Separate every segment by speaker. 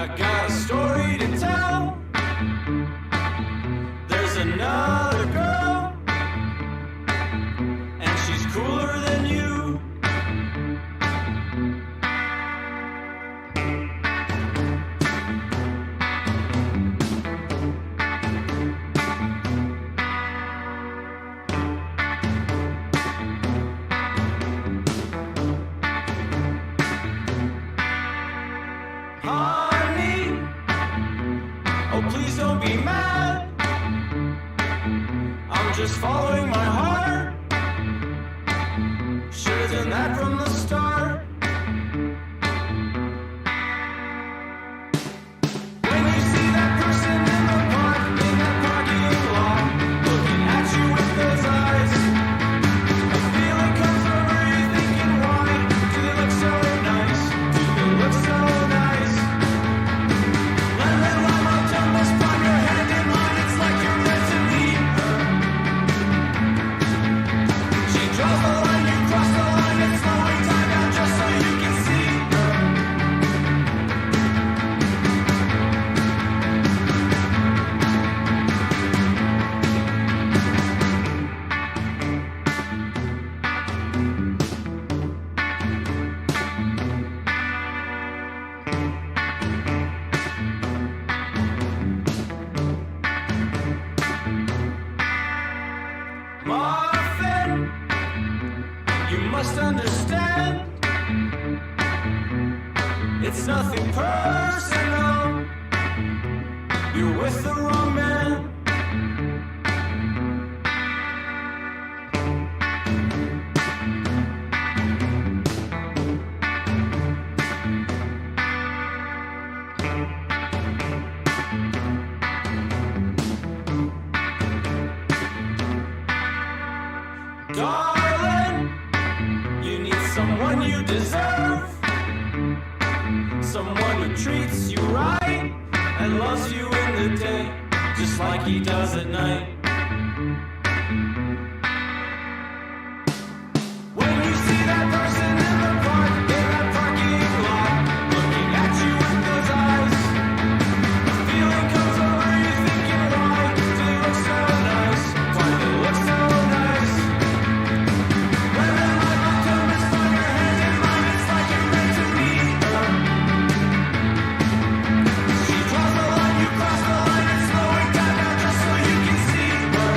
Speaker 1: I got a story to tell. There's another girl, and she's cooler than you. Honey, oh please don't be mad. I'm just following my heart. Should've done that from the start. When you see that person in the park, in that parking lot, looking at you with those eyes, a feeling comes over you thinking, why do they look so nice? Do they look so nice? Let her line up down this spot, your hand in mine, it's like you're meant to meet her. She draws the line, you cross the line, it's slowing time down. nothing personal. You're with the wrong man. Darling, you need someone you deserve. Someone who treats you right and loves you in the day, just like he does at night. When you see that person in the park, in that parking lot, looking at you with those eyes, a feeling comes over you thinking, why do they look so nice? Why do they look so nice? When the light will come and find your hand in mine, it's like you're meant to meet her. She draws the line, you cross the line, and slow it down now just so you can see her.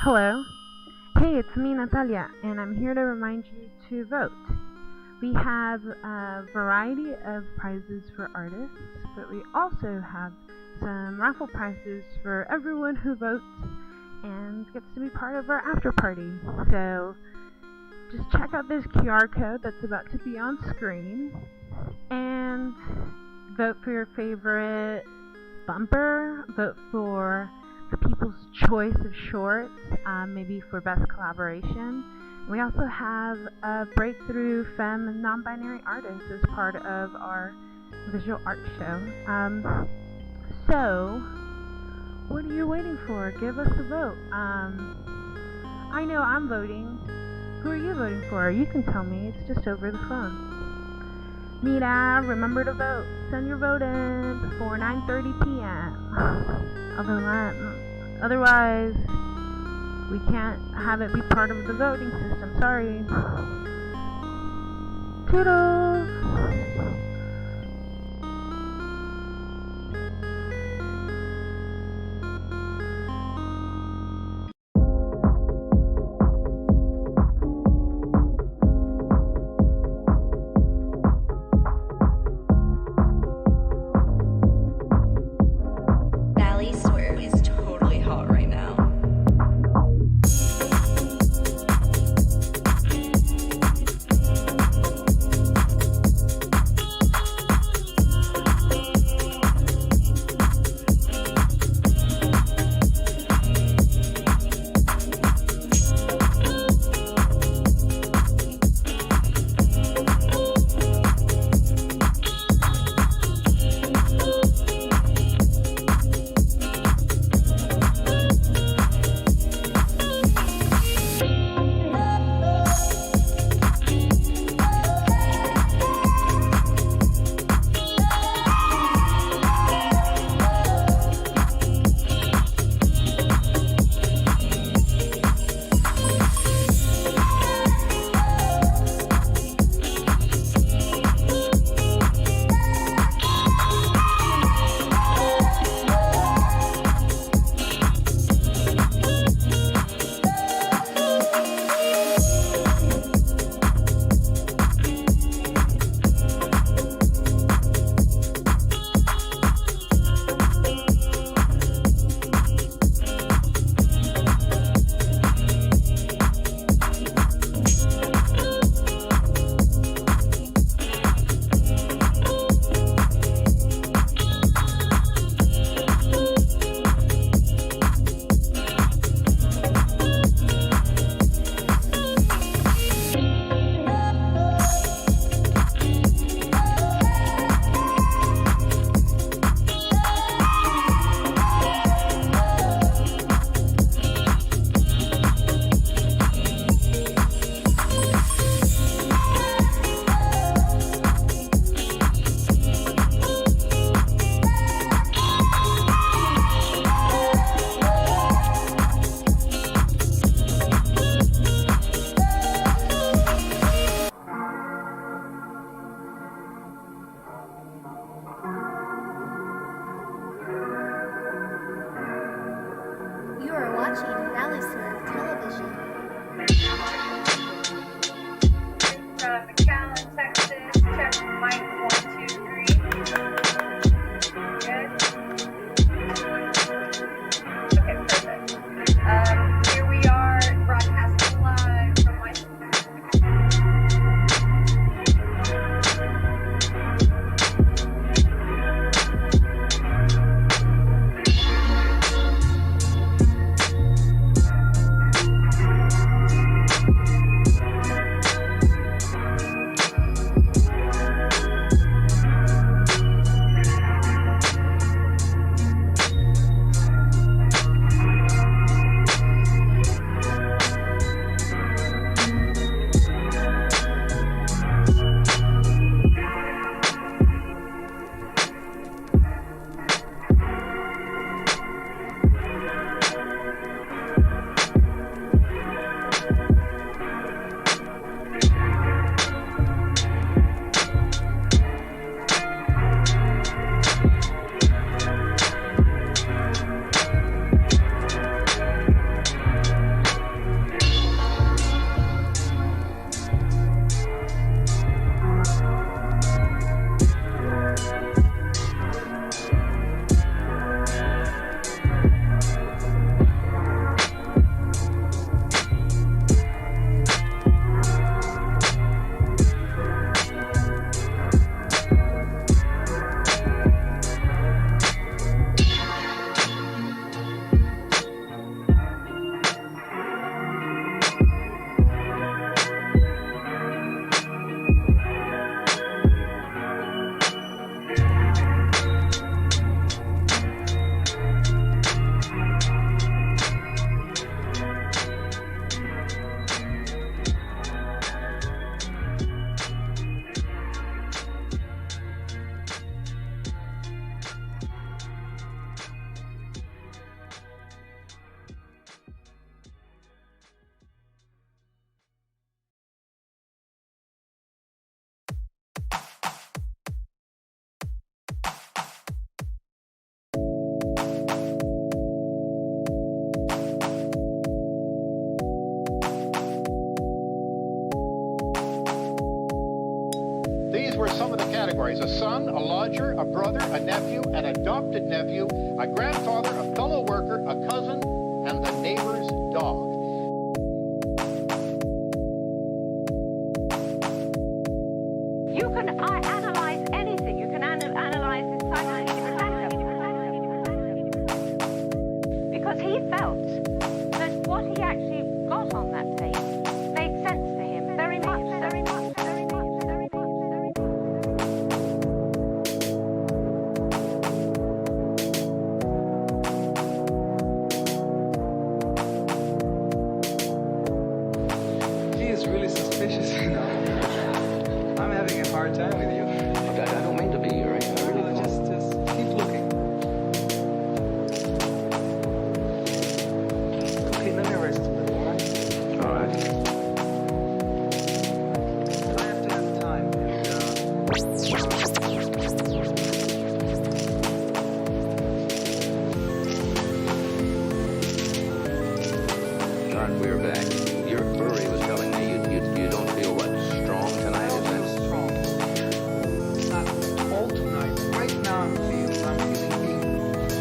Speaker 2: Hello. Hey, it's me, Natalia, and I'm here to remind you to vote. We have a variety of prizes for artists, but we also have some raffle prizes for everyone who votes and gets to be part of our after party. So just check out this QR code that's about to be on screen and vote for your favorite bumper, vote for the People's Choice of Shorts, maybe for Best Collaboration. We also have a Breakthrough Femme and Non-Binary Artist as part of our visual art show. So, what are you waiting for? Give us a vote. I know I'm voting. Who are you voting for? You can tell me. It's just over the phone. Miraaa, remember to vote. Send your vote in before 9:30 p.m. Otherwise, we can't have it be part of the voting system. Sorry. Toodles!
Speaker 3: from McAllen, Texas. Check mic 1, 2, 3. Good. Okay, perfect. Here we are broadcasting live from my.
Speaker 4: These were some of the categories: a son, a lodger, a brother, a nephew, an adopted nephew, a grandfather, a fellow worker, a cousin, and the neighbor's dog.
Speaker 5: You can analyze anything. You can analyze his psychology because he felt that what he actually got on that tape made sense to him very much, very much, very much, very much, very much.
Speaker 6: He is really suspicious, you know. I'm having a hard time with you.
Speaker 7: I don't mean to be, right? I really don't.
Speaker 6: Just keep looking. Okay, let me rest a little, alright?
Speaker 7: All right.
Speaker 6: I have to have time.
Speaker 7: All right, we're back. Your brewery was telling me you don't feel what strong tonight, is that?
Speaker 6: Strong. Not all tonight. Right now I'm feeling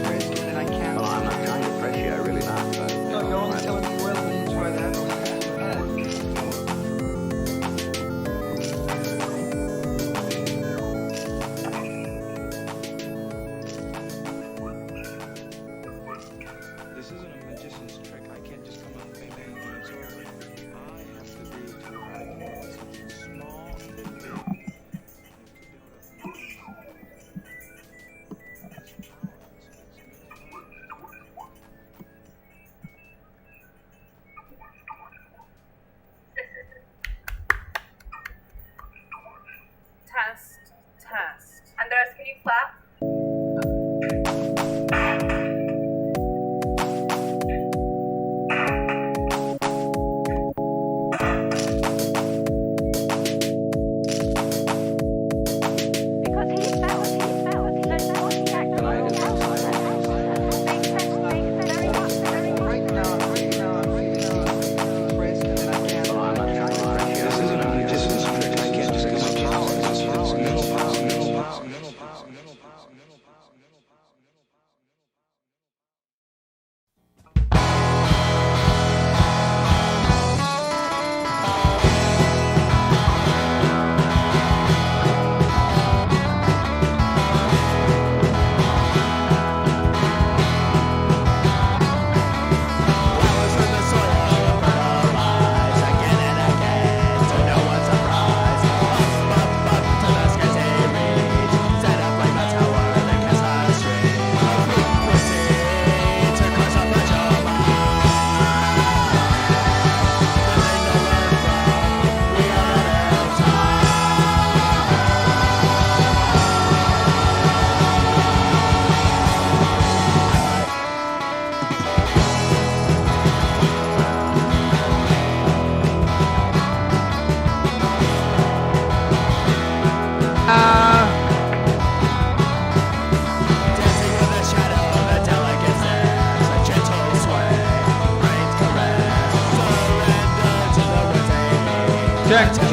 Speaker 6: crazy and I can't.
Speaker 7: Well, I'm not trying to press you. I really not. But,
Speaker 6: No, you're only telling me, well, then try that.
Speaker 8: This isn't a magician's trick. I can't just come up and bang bang and it's over. I have to be to eradicate something small and big.
Speaker 3: Test, test. Andres, can you clap?
Speaker 5: Because he felt that what he actually got on that tape made sense very much, very much.
Speaker 6: Right now I'm feeling crazy and I can't.
Speaker 7: well, I'm not trying to press you.
Speaker 8: This isn't a magician's trick.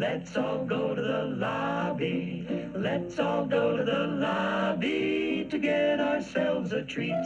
Speaker 9: Let's all go to the lobby. Let's all go to the lobby to get ourselves a treat.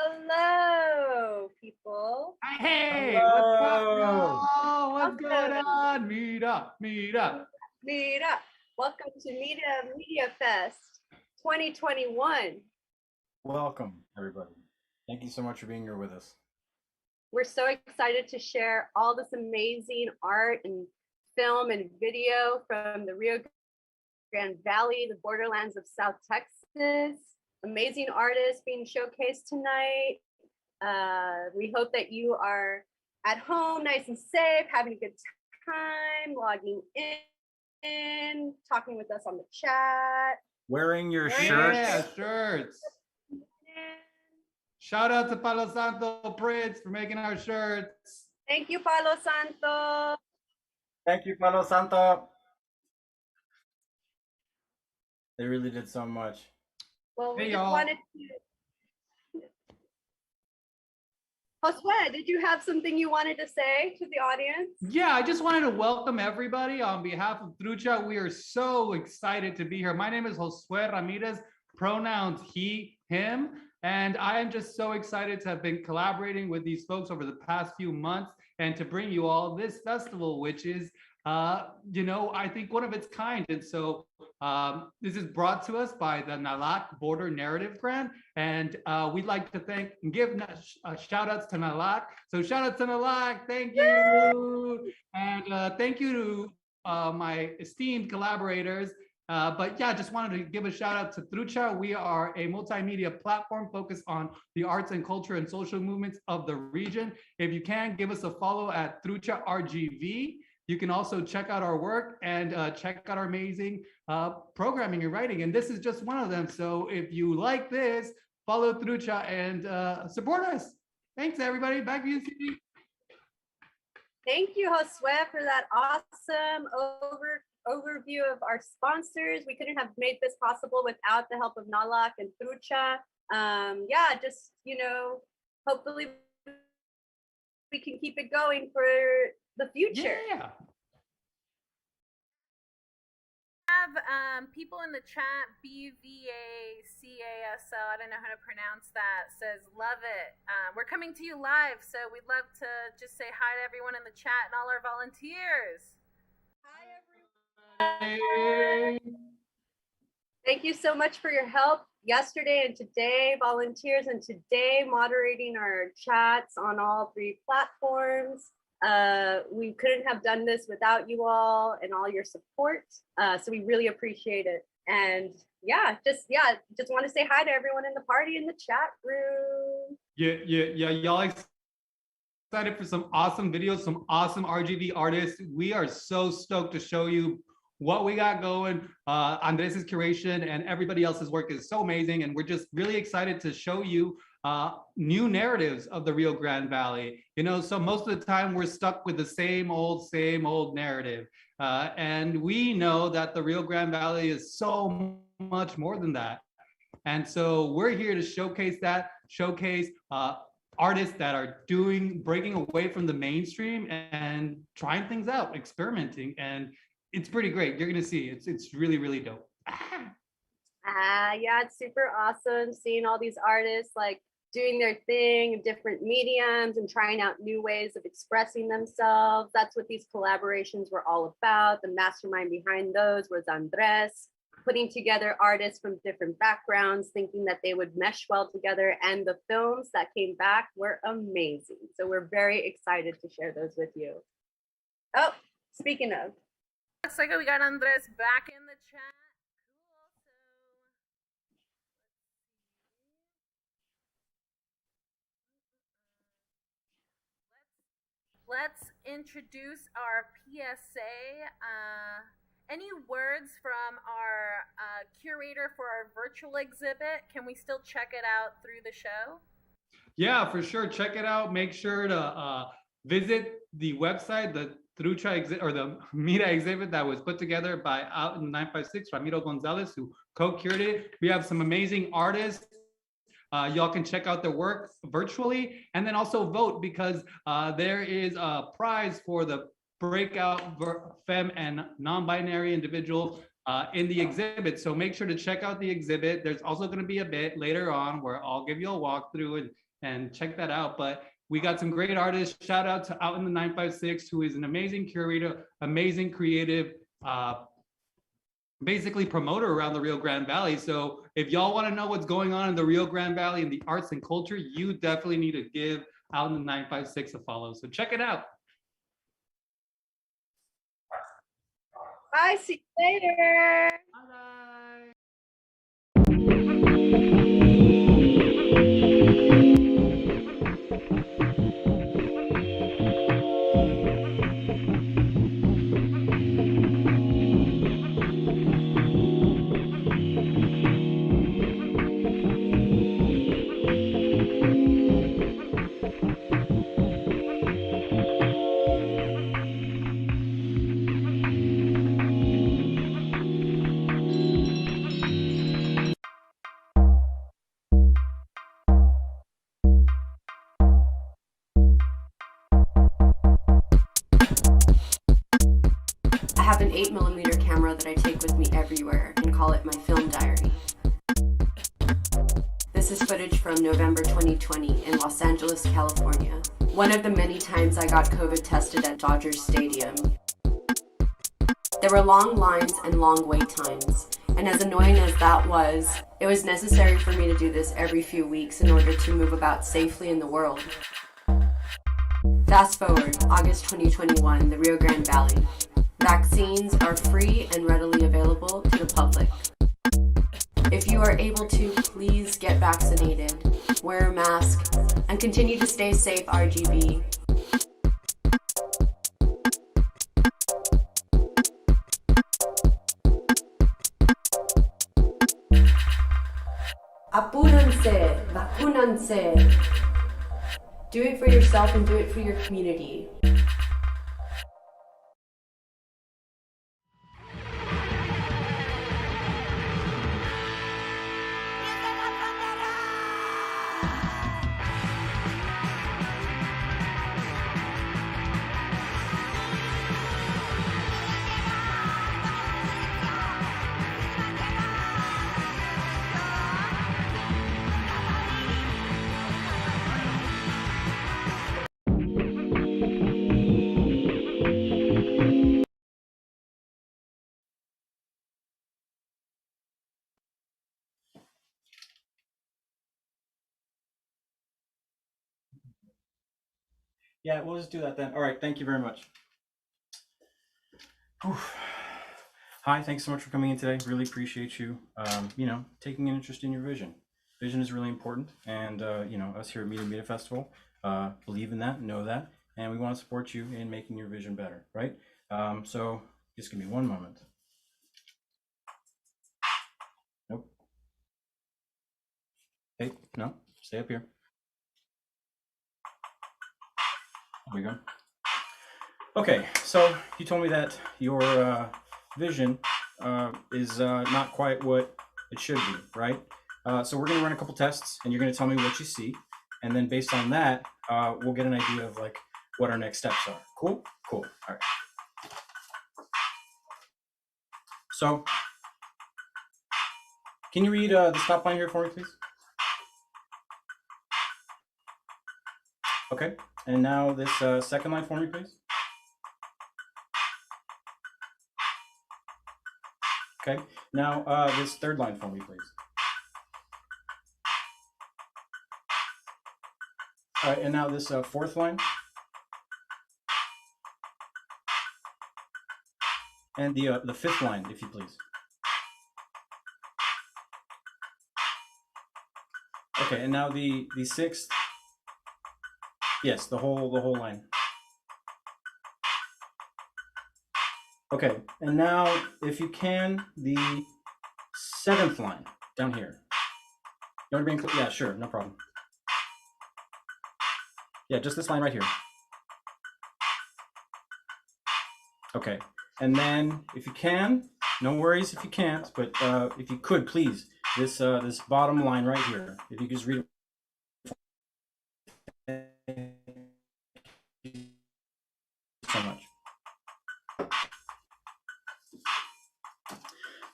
Speaker 3: Hello, people.
Speaker 10: Hey, what's up, y'all? What's going
Speaker 3: Welcome.
Speaker 10: on? Meet up, meet up.
Speaker 3: Miraaa. Welcome to Media Fest 2021.
Speaker 11: Welcome, everybody. Thank you so much for being here with us.
Speaker 3: We're so excited to share all this amazing art and film and video from the Rio Grande Valley, the borderlands of South Texas. Amazing artists being showcased tonight. We hope that you are at home, nice and safe, having a good time, logging in. in, talking with us on the chat.
Speaker 11: Wearing your
Speaker 10: Yeah,
Speaker 11: shirts.
Speaker 10: shirts. Shout out to Palo Santo Prince for making our shirts.
Speaker 3: Thank you, Palo Santo.
Speaker 11: Thank you, Palo Santo. They really did so much.
Speaker 3: Well, we
Speaker 10: Hey,
Speaker 3: just
Speaker 10: y'all.
Speaker 3: wanted to. Josue, did you have something you wanted to say to the audience?
Speaker 10: Yeah, I just wanted to welcome everybody on behalf of Trucha. We are so excited to be here. My name is Josue Ramirez, pronouns he, him, and I am just so excited to have been collaborating with these folks over the past few months and to bring you all this festival, which is, I think one of its kind. And so this is brought to us by the Nalak Border Narrative Grant. And we'd like to thank and give shout outs to Nalak. So shout out to Nalak, thank you. And thank you to my esteemed collaborators. But yeah, just wanted to give a shout out to Trucha. We are a multimedia platform focused on the arts and culture and social movements of the region. If you can, give us a follow at Trucha RGV. You can also check out our work and check out our amazing programming and writing. And this is just one of them. So if you like this, follow Trucha and support us. Thanks, everybody. Back to you, Cindy.
Speaker 3: Thank you, Josue, for that awesome overview of our sponsors. We couldn't have made this possible without the help of Nalak and Trucha. Just, hopefully we can keep it going for the future.
Speaker 10: Yeah.
Speaker 2: Have people in the chat, BVACASL, I don't know how to pronounce that, says love it. We're coming to you live, so we'd love to just say hi to everyone in the chat and all our volunteers.
Speaker 3: Hi, everyone. Thank you so much for your help yesterday and today, volunteers, and today moderating our chats on all 3 platforms. We couldn't have done this without you all and all your support. So we really appreciate it. And just want to say hi to everyone in the party in the chat room.
Speaker 10: Yeah. Y'all excited for some awesome videos, some awesome RGV artists. We are so stoked to show you what we got going. Andres's curation and everybody else's work is so amazing. And we're just really excited to show you new narratives of the Rio Grande Valley. So most of the time we're stuck with the same old narrative. And we know that the Rio Grande Valley is so much more than that. And so we're here to showcase artists that are breaking away from the mainstream and trying things out, experimenting. And it's pretty great. You're gonna see it's really, really dope.
Speaker 3: Yeah, it's super awesome seeing all these artists like doing their thing in different mediums and trying out new ways of expressing themselves. That's what these collaborations were all about. The mastermind behind those was Andres, putting together artists from different backgrounds, thinking that they would mesh well together. And the films that came back were amazing. So we're very excited to share those with you. Oh, speaking of.
Speaker 2: Looks like we got Andres back in the chat. Cool. So let's introduce our PSA. Any words from our curator for our virtual exhibit? Can we still check it out through the show?
Speaker 10: Yeah, for sure. Check it out. Make sure to visit the website, the Trucha exhibit or the Miraaa exhibit that was put together by Out in the 956, Ramiro Gonzalez, who co-curated it. We have some amazing artists. Y'all can check out their work virtually and then also vote because there is a prize for the breakout femme and non-binary individual in the exhibit. So make sure to check out the exhibit. There's also going to be a bit later on where I'll give you a walkthrough and check that out. But we got some great artists. Shout out to Out in the 956, who is an amazing curator, amazing creative, basically promoter around the Rio Grande Valley. So if y'all want to know what's going on in the Rio Grande Valley in the arts and culture, you definitely need to give Out in the 956 a follow. So check it out.
Speaker 3: Bye, see you later.
Speaker 10: Bye.
Speaker 3: that I take with me everywhere and call it my film diary. This is footage from November 2020 in Los Angeles, California. One of the many times I got COVID tested at Dodgers Stadium. There were long lines and long wait times, and as annoying as that was, it was necessary for me to do this every few weeks in order to move about safely in the world. Fast forward, August 2021, the Rio Grande Valley. Vaccines are free and readily available to the public. If you are able to, please get vaccinated, wear a mask, and continue to stay safe, RGB. Apúrense, vacúnanse. Do it for yourself and do it for your community.
Speaker 11: Yeah, we'll just do that then. All right, thank you very much. Whew. Hi, thanks so much for coming in today. Really appreciate you, taking an interest in your vision. Vision is really important, and us here at Media Festival believe in that, know that, and we want to support you in making your vision better, right? So just give me one moment. Nope. Hey, no, stay up here. There we go. Okay, so you told me that your vision is not quite what it should be, right? So we're gonna run a couple tests, and you're gonna tell me what you see, and then based on that, we'll get an idea of like what our next steps are. Cool? Cool. All right. So, can you read the stop line here for me, please? Okay, and now this second line for me, please. Okay, now this third line for me, please. All right, and now this fourth line. And the fifth line, if you please. Okay, and now the sixth. Yes, the whole line. Okay, and now if you can, the seventh line down here. You want to bring? Yeah, sure, no problem. Yeah, just this line right here. Okay, and then if you can, no worries if you can't, but if you could, please, this bottom line right here, if you could just read it. So much.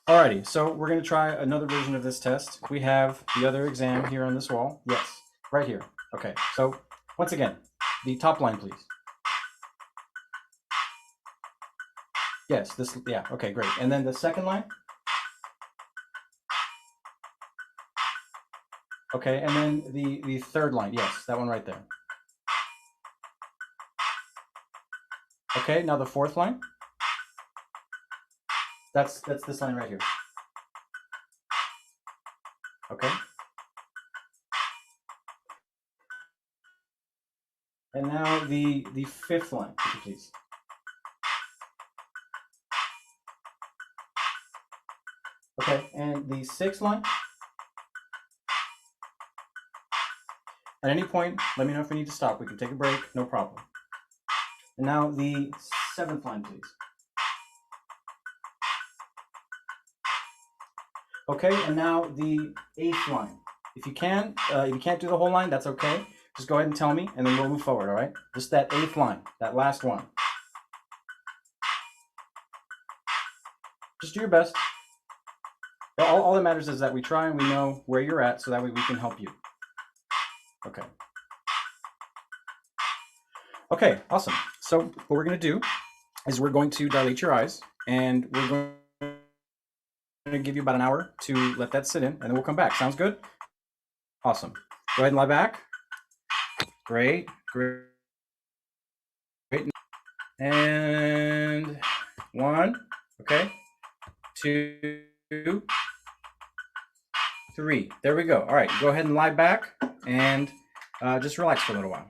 Speaker 11: Alrighty, so we're going to try another version of this test. We have the other exam here on this wall. Yes, right here. Okay, so once again, the top line, please. Yes, this, yeah, okay, great. And then the second line. Okay, and then the third line, yes, that one right there. Okay, now the fourth line. That's this line right here. Okay. And now the fifth line, if you please. Okay, and the sixth line. At any point, let me know if we need to stop. We can take a break, no problem. And now the seventh line, please. Okay, and now the eighth line. If you can, if you can't do the whole line, that's okay. Just go ahead and tell me, and then we'll move forward, all right? Just that eighth line, that last one. Just do your best. All that matters is that we try and we know where you're at so that way we can help you. Okay. Okay, awesome. So what we're going to do is we're going to dilate your eyes and we're going to give you about an hour to let that sit in and then we'll come back. Sounds good? Awesome. Go ahead and lie back. Great, great. Great. And 1, okay, 2, 3. There we go. All right, go ahead and lie back and just relax for a little while.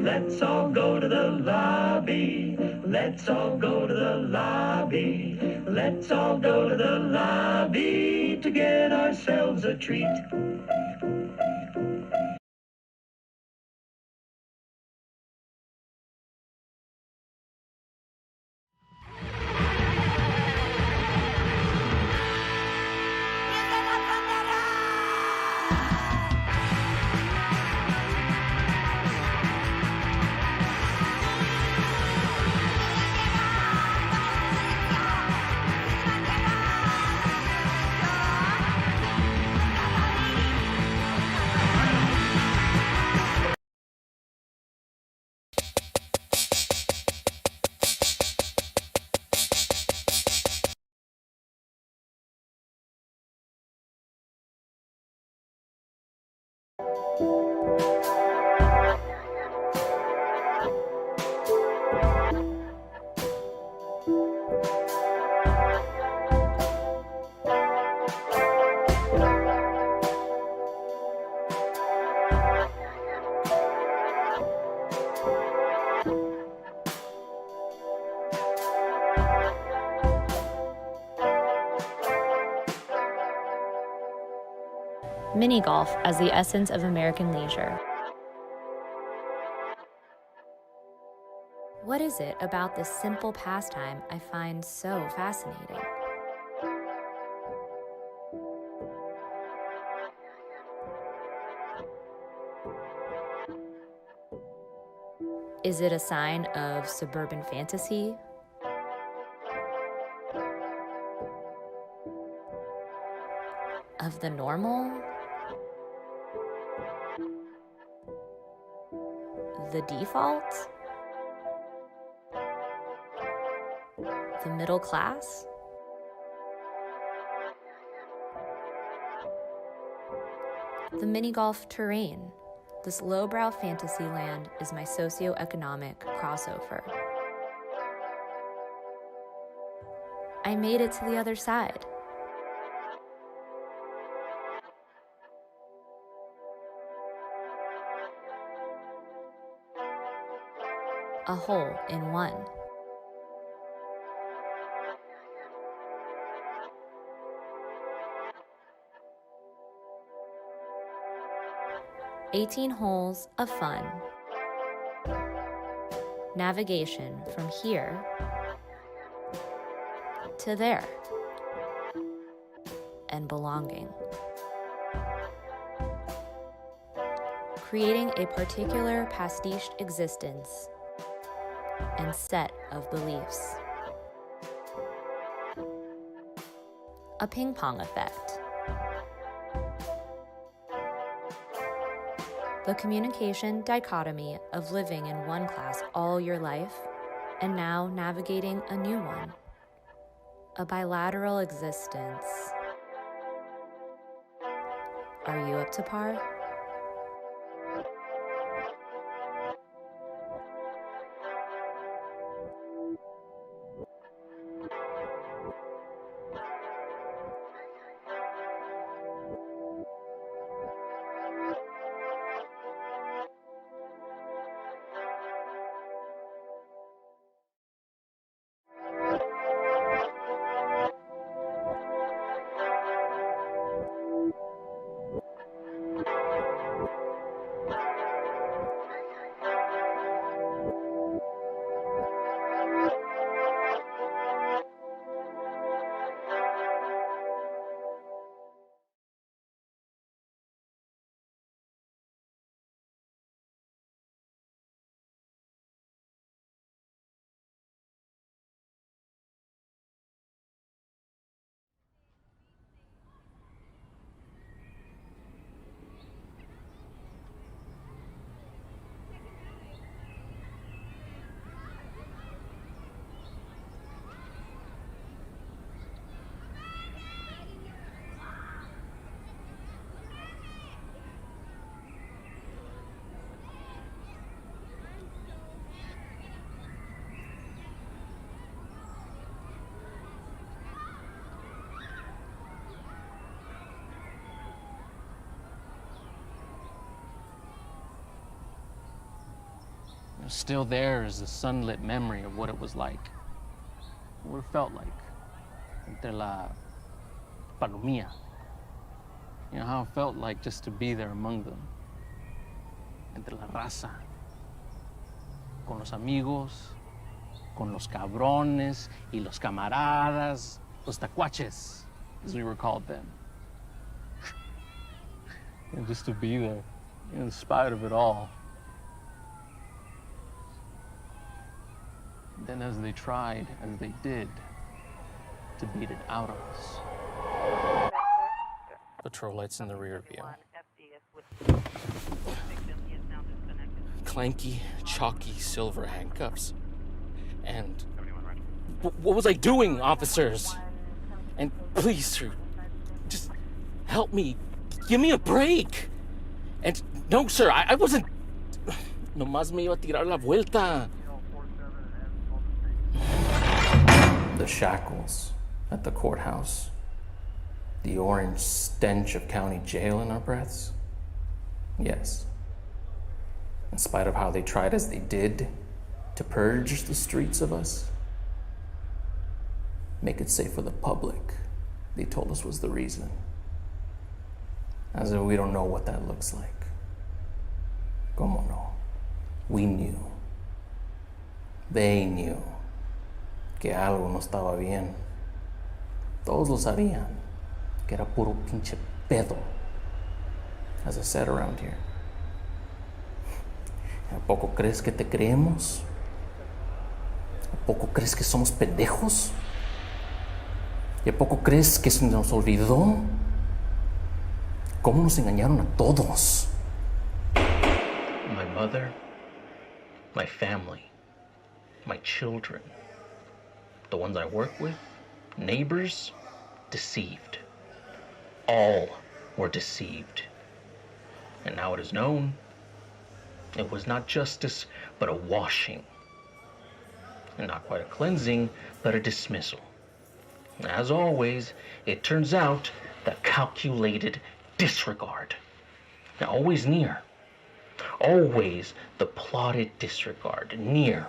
Speaker 9: Let's all go to the lobby. Let's all go to the lobby. Let's all go to the lobby to get ourselves a treat.
Speaker 12: Mini golf as the essence of American leisure. What is it about this simple pastime I find so fascinating? Is it a sign of suburban fantasy? Of the normal? the default? The middle class? The mini-golf terrain. This lowbrow fantasy land is my socioeconomic crossover. I made it to the other side. A hole in one. "18 holes of fun. Navigation from here to there. And belonging. Creating a particular pastiched existence and set of beliefs. A ping pong effect. The communication dichotomy of living in one class all your life and now navigating a new one. A bilateral existence. Are you up to par?
Speaker 13: Still there is the sunlit memory of what it was like, what it felt like, entre la palomilla. You know, how it felt like just to be there among them, entre la raza, con los amigos, con los cabrones y los camaradas, los tacuaches, as we were called then. And just to be there, in spite of it all. Then as they tried, as they did, to beat it out of us. Patrol lights in the rear view. Clanky, chalky silver handcuffs. And what was I doing, officers? And please, sir, just help me. Give me a break. And no, sir, I wasn't... Nomás me iba a tirar la vuelta. The shackles at the courthouse, the orange stench of county jail in our breaths. Yes. In spite of how they tried as they did to purge the streets of us, make it safe for the public, they told us was the reason. As if we don't know what that looks like. Como no? We knew. They knew. Que algo no estaba bien. Todos lo sabían, que era puro pinche pedo, as I said around here. ¿A poco crees que te creemos? ¿A poco crees que somos pendejos? ¿Y a poco crees que se nos olvidó? ¿Cómo nos engañaron a todos? My mother,
Speaker 14: my family, my children, the ones I work with, neighbors, deceived. All were deceived. And now it is known, it was not justice, but a washing. And not quite a cleansing, but a dismissal. As always, it turns out that calculated disregard. Now, always near. Always the plotted disregard, near.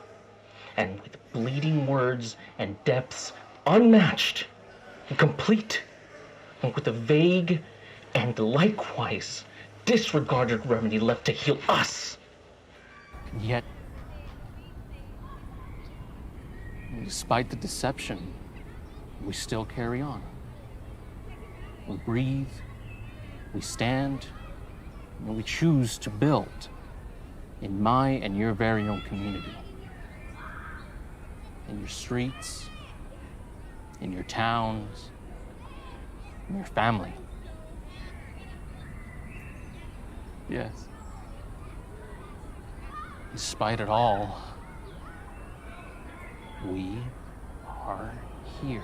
Speaker 14: And with bleeding words and depths unmatched and complete. And with a vague and likewise disregarded remedy left to heal us.
Speaker 13: And yet, despite the deception, we still carry on. We breathe, we stand, and we choose to build in my and your very own community. In your streets, in your towns, in your family. Yes. Despite it all, we are here.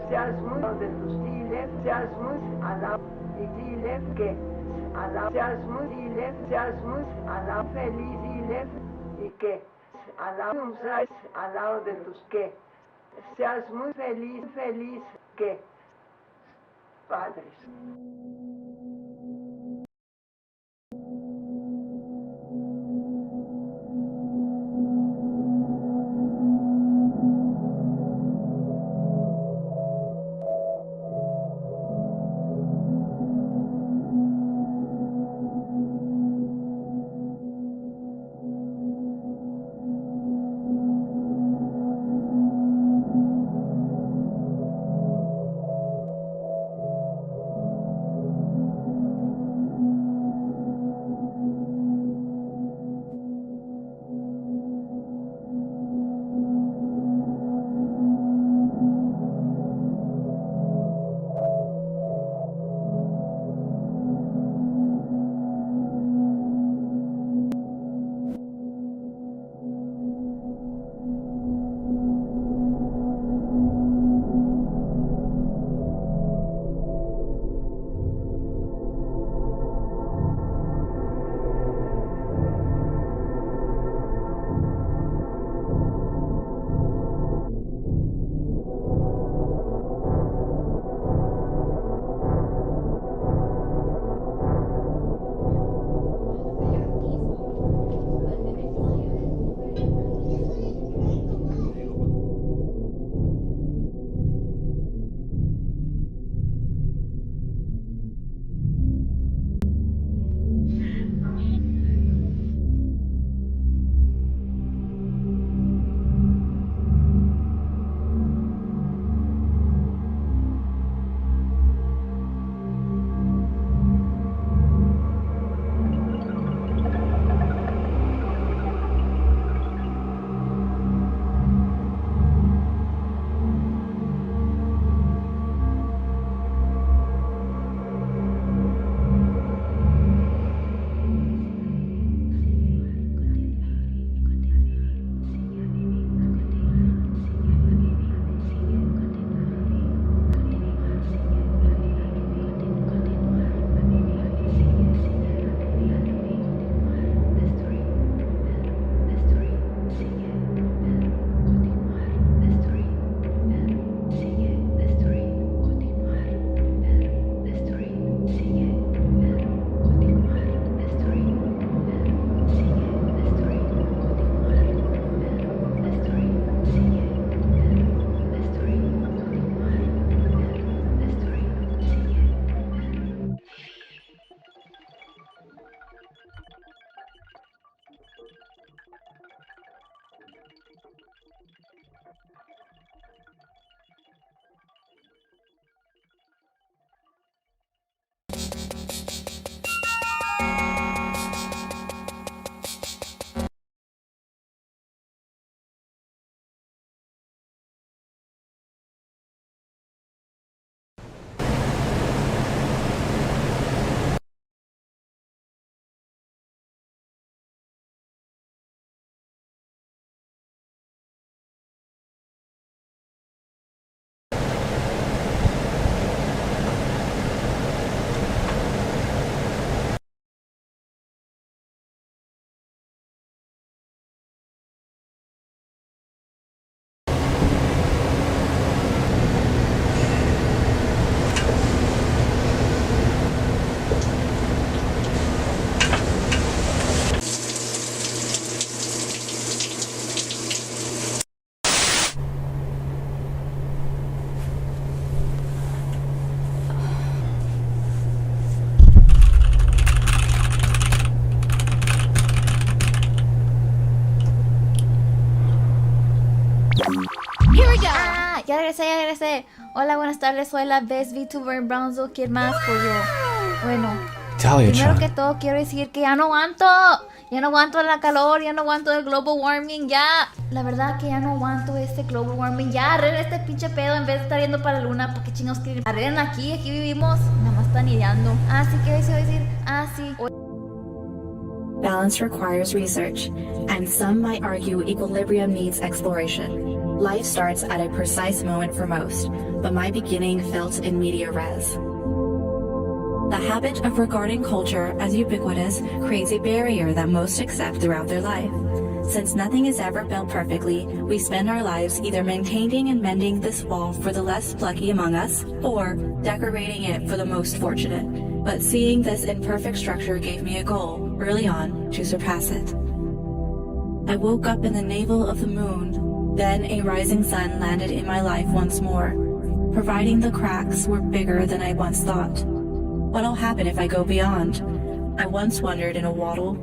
Speaker 15: seas muy de tus diles, seas muy alab y diles que alab, seas muy diles, seas muy alab feliz diles y que alab al lado de tus que seas muy feliz, feliz que padres.
Speaker 16: Ya regresé. Hola, buenas tardes. Soy la best VTuber en Brownsville. ¿Quién más? Pues yo. Bueno, primero que todo quiero decir que ya no aguanto. Ya no aguanto la calor, ya no aguanto el global warming, ya. La verdad que ya no aguanto este global warming. Ya, arreglen este pinche pedo en vez de estar yendo para la luna. ¿Por qué chingados quieren? Arreglen aquí vivimos. Nada más están ideando. Sí, ¿qué voy a decir? Sí.
Speaker 17: Balance requires research, and some might argue equilibrium needs exploration. Life starts at a precise moment for most, but my beginning felt in media res. The habit of regarding culture as ubiquitous creates a barrier that most accept throughout their life. Since nothing is ever built perfectly, we spend our lives either maintaining and mending this wall for the less plucky among us, or decorating it for the most fortunate. But seeing this imperfect structure gave me a goal, early on, to surpass it. I woke up in the navel of the moon. Then a rising sun landed in my life once more, providing the cracks were bigger than I once thought. What'll happen if I go beyond? I once wondered in a waddle.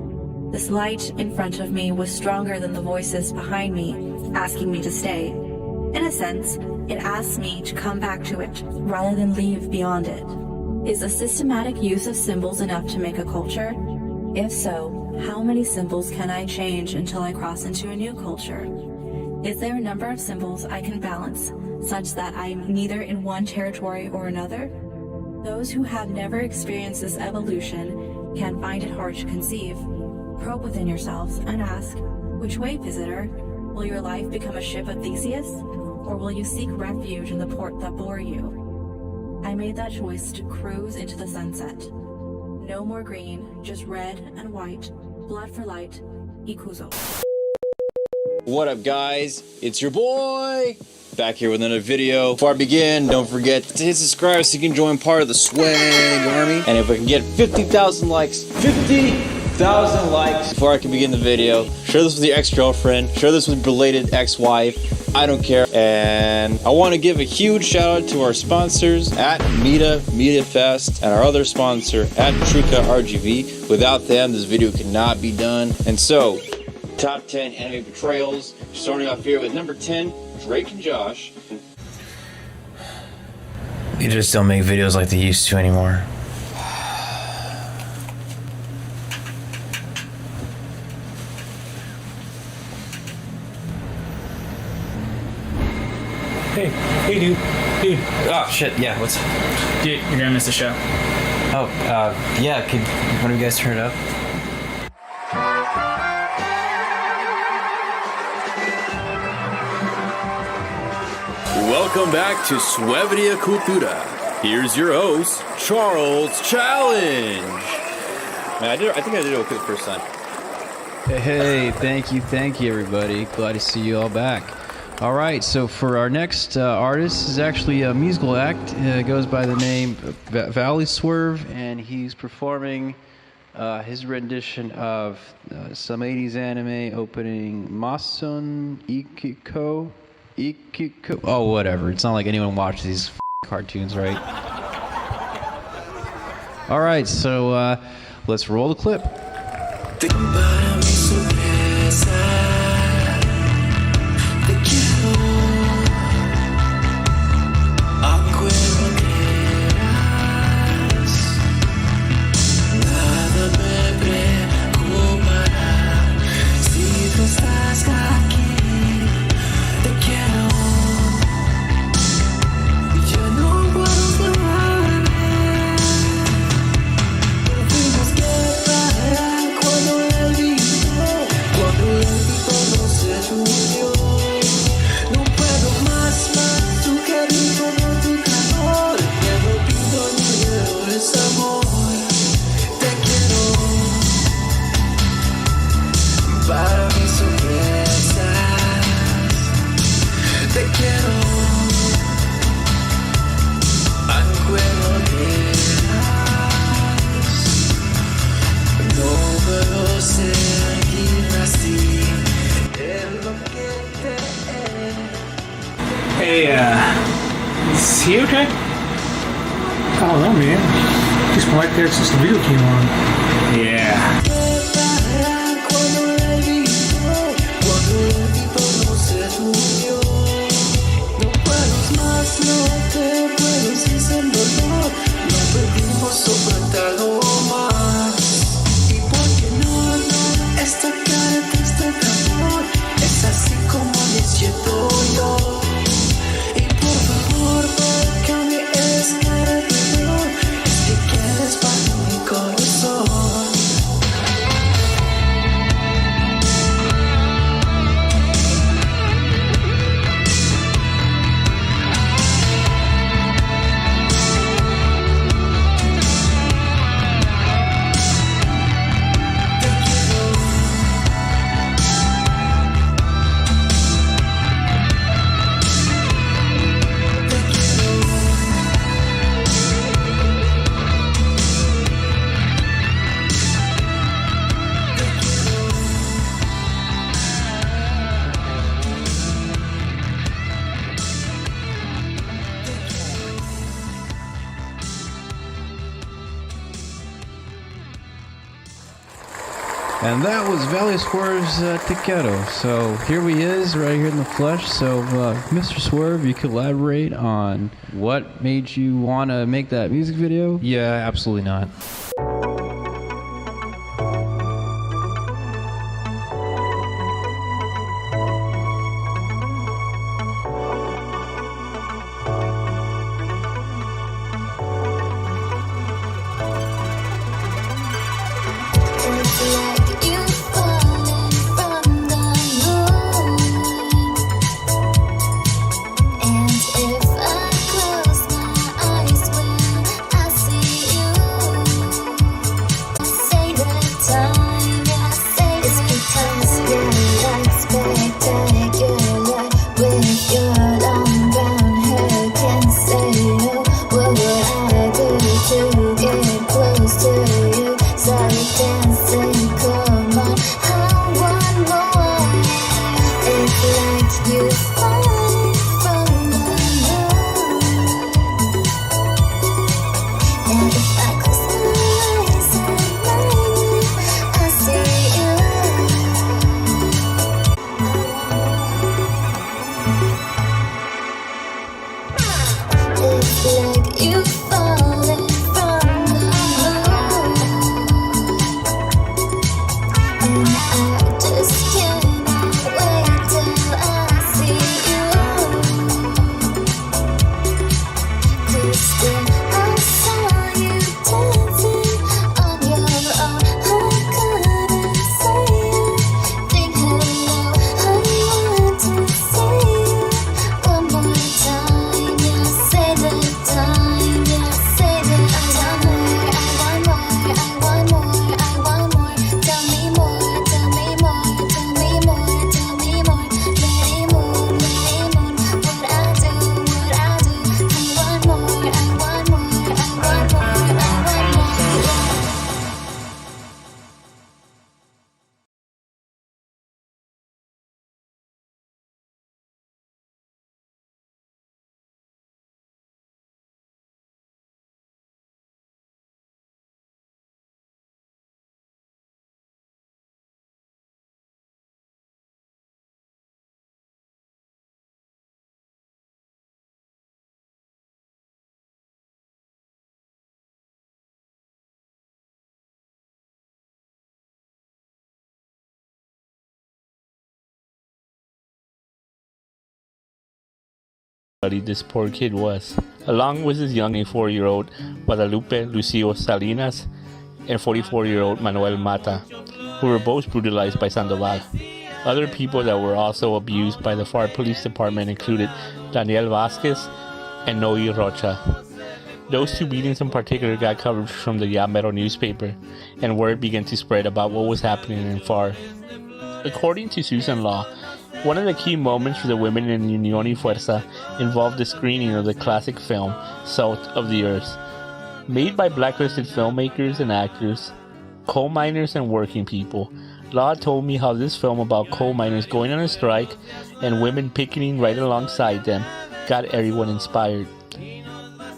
Speaker 17: This light in front of me was stronger than the voices behind me, asking me to stay. In a sense, it asked me to come back to it, rather than leave beyond it. Is a systematic use of symbols enough to make a culture? If so, how many symbols can I change until I cross into a new culture? Is there a number of symbols I can balance, such that I'm neither in one territory or another? Those who have never experienced this evolution can find it hard to conceive. Probe within yourselves and ask, which way, visitor? Will your life become a ship of Theseus? Or will you seek refuge in the port that bore you? I made that choice to cruise into the sunset. No more green, just red and white, blood for light, Ikuzo.
Speaker 18: What up, guys? It's your boy, back here with another video. Before I begin, don't forget to hit subscribe so you can join part of the swag army. And if I can get 50,000 likes, 50,000 likes before I can begin the video, share this with your ex-girlfriend, share this with belated ex-wife, I don't care. And I want to give a huge shout out to our sponsors at Miraaa Media Fest and our other sponsor at Truka RGV. Without them, this video could not be done. And so, top 10 anime betrayals. Starting off here with number 10, Drake and Josh.
Speaker 19: You just don't make videos like they used to anymore.
Speaker 20: Hey dude.
Speaker 19: Oh shit, yeah, what's up?
Speaker 20: Dude, you're gonna miss the show.
Speaker 19: Oh, yeah, could one of you guys turn it up?
Speaker 21: Welcome back to Suevria Cultura. Here's your host, Charles Challenge.
Speaker 18: Man, I think I did okay the first time.
Speaker 22: Hey, thank you, everybody. Glad to see you all back. All right, so for our next artist is actually a musical act. It goes by the name Valley Swerve, and he's performing his rendition of some 80s anime opening Mason Ikiko. Oh, whatever. It's not like anyone watches these cartoons, right? All right, so let's roll the clip.
Speaker 20: Hey, is he okay? I don't know, man. He's been right there since the video came on. Yeah.
Speaker 22: And that was Valley Swerve's Te Quiero. So here he is, right here in the flesh. So, Mr. Swerve, you could elaborate on what made you want to make that music video?
Speaker 19: Yeah, absolutely not.
Speaker 1: This poor kid was, along with his young 4-year-old Guadalupe Lucio Salinas and 44-year-old Manuel Mata, who were both brutalized by Sandoval. Other people that were also abused by the FAR Police Department included Daniel Vasquez and Noe Rocha. Those two beatings in particular got coverage from the Ya Mero newspaper, and word began to spread about what was happening in FAR. According to Susan Law, one of the key moments for the women in Unión y Fuerza involved the screening of the classic film, Salt of the Earth. Made by blacklisted filmmakers and actors, coal miners and working people, Law told me how this film about coal miners going on a strike and women picketing right alongside them got everyone inspired.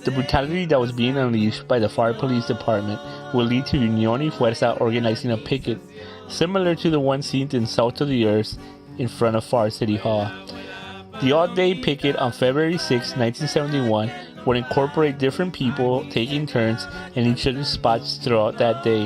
Speaker 1: The brutality that was being unleashed by the FAR Police Department will lead to Unión y Fuerza organizing a picket similar to the one seen in Salt of the Earth in front of FAR City Hall. The all-day picket on February 6, 1971 would incorporate different people taking turns in each of the spots throughout that day.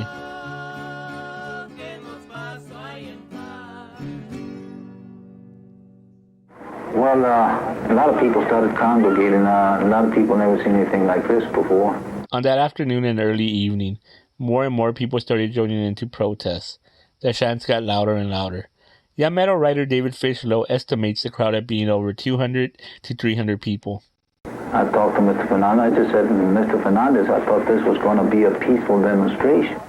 Speaker 4: Well, a lot of people started congregating. A lot of people never seen anything like this before.
Speaker 1: On that afternoon and early evening, more and more people started joining in to protest. The chants got louder and louder. Ya Mero writer David Fishlow estimates the crowd at being over 200 to 300 people.
Speaker 4: I talked to Mr. Fernandez. I just said, Mr. Fernandez, I thought this was going to be a peaceful demonstration.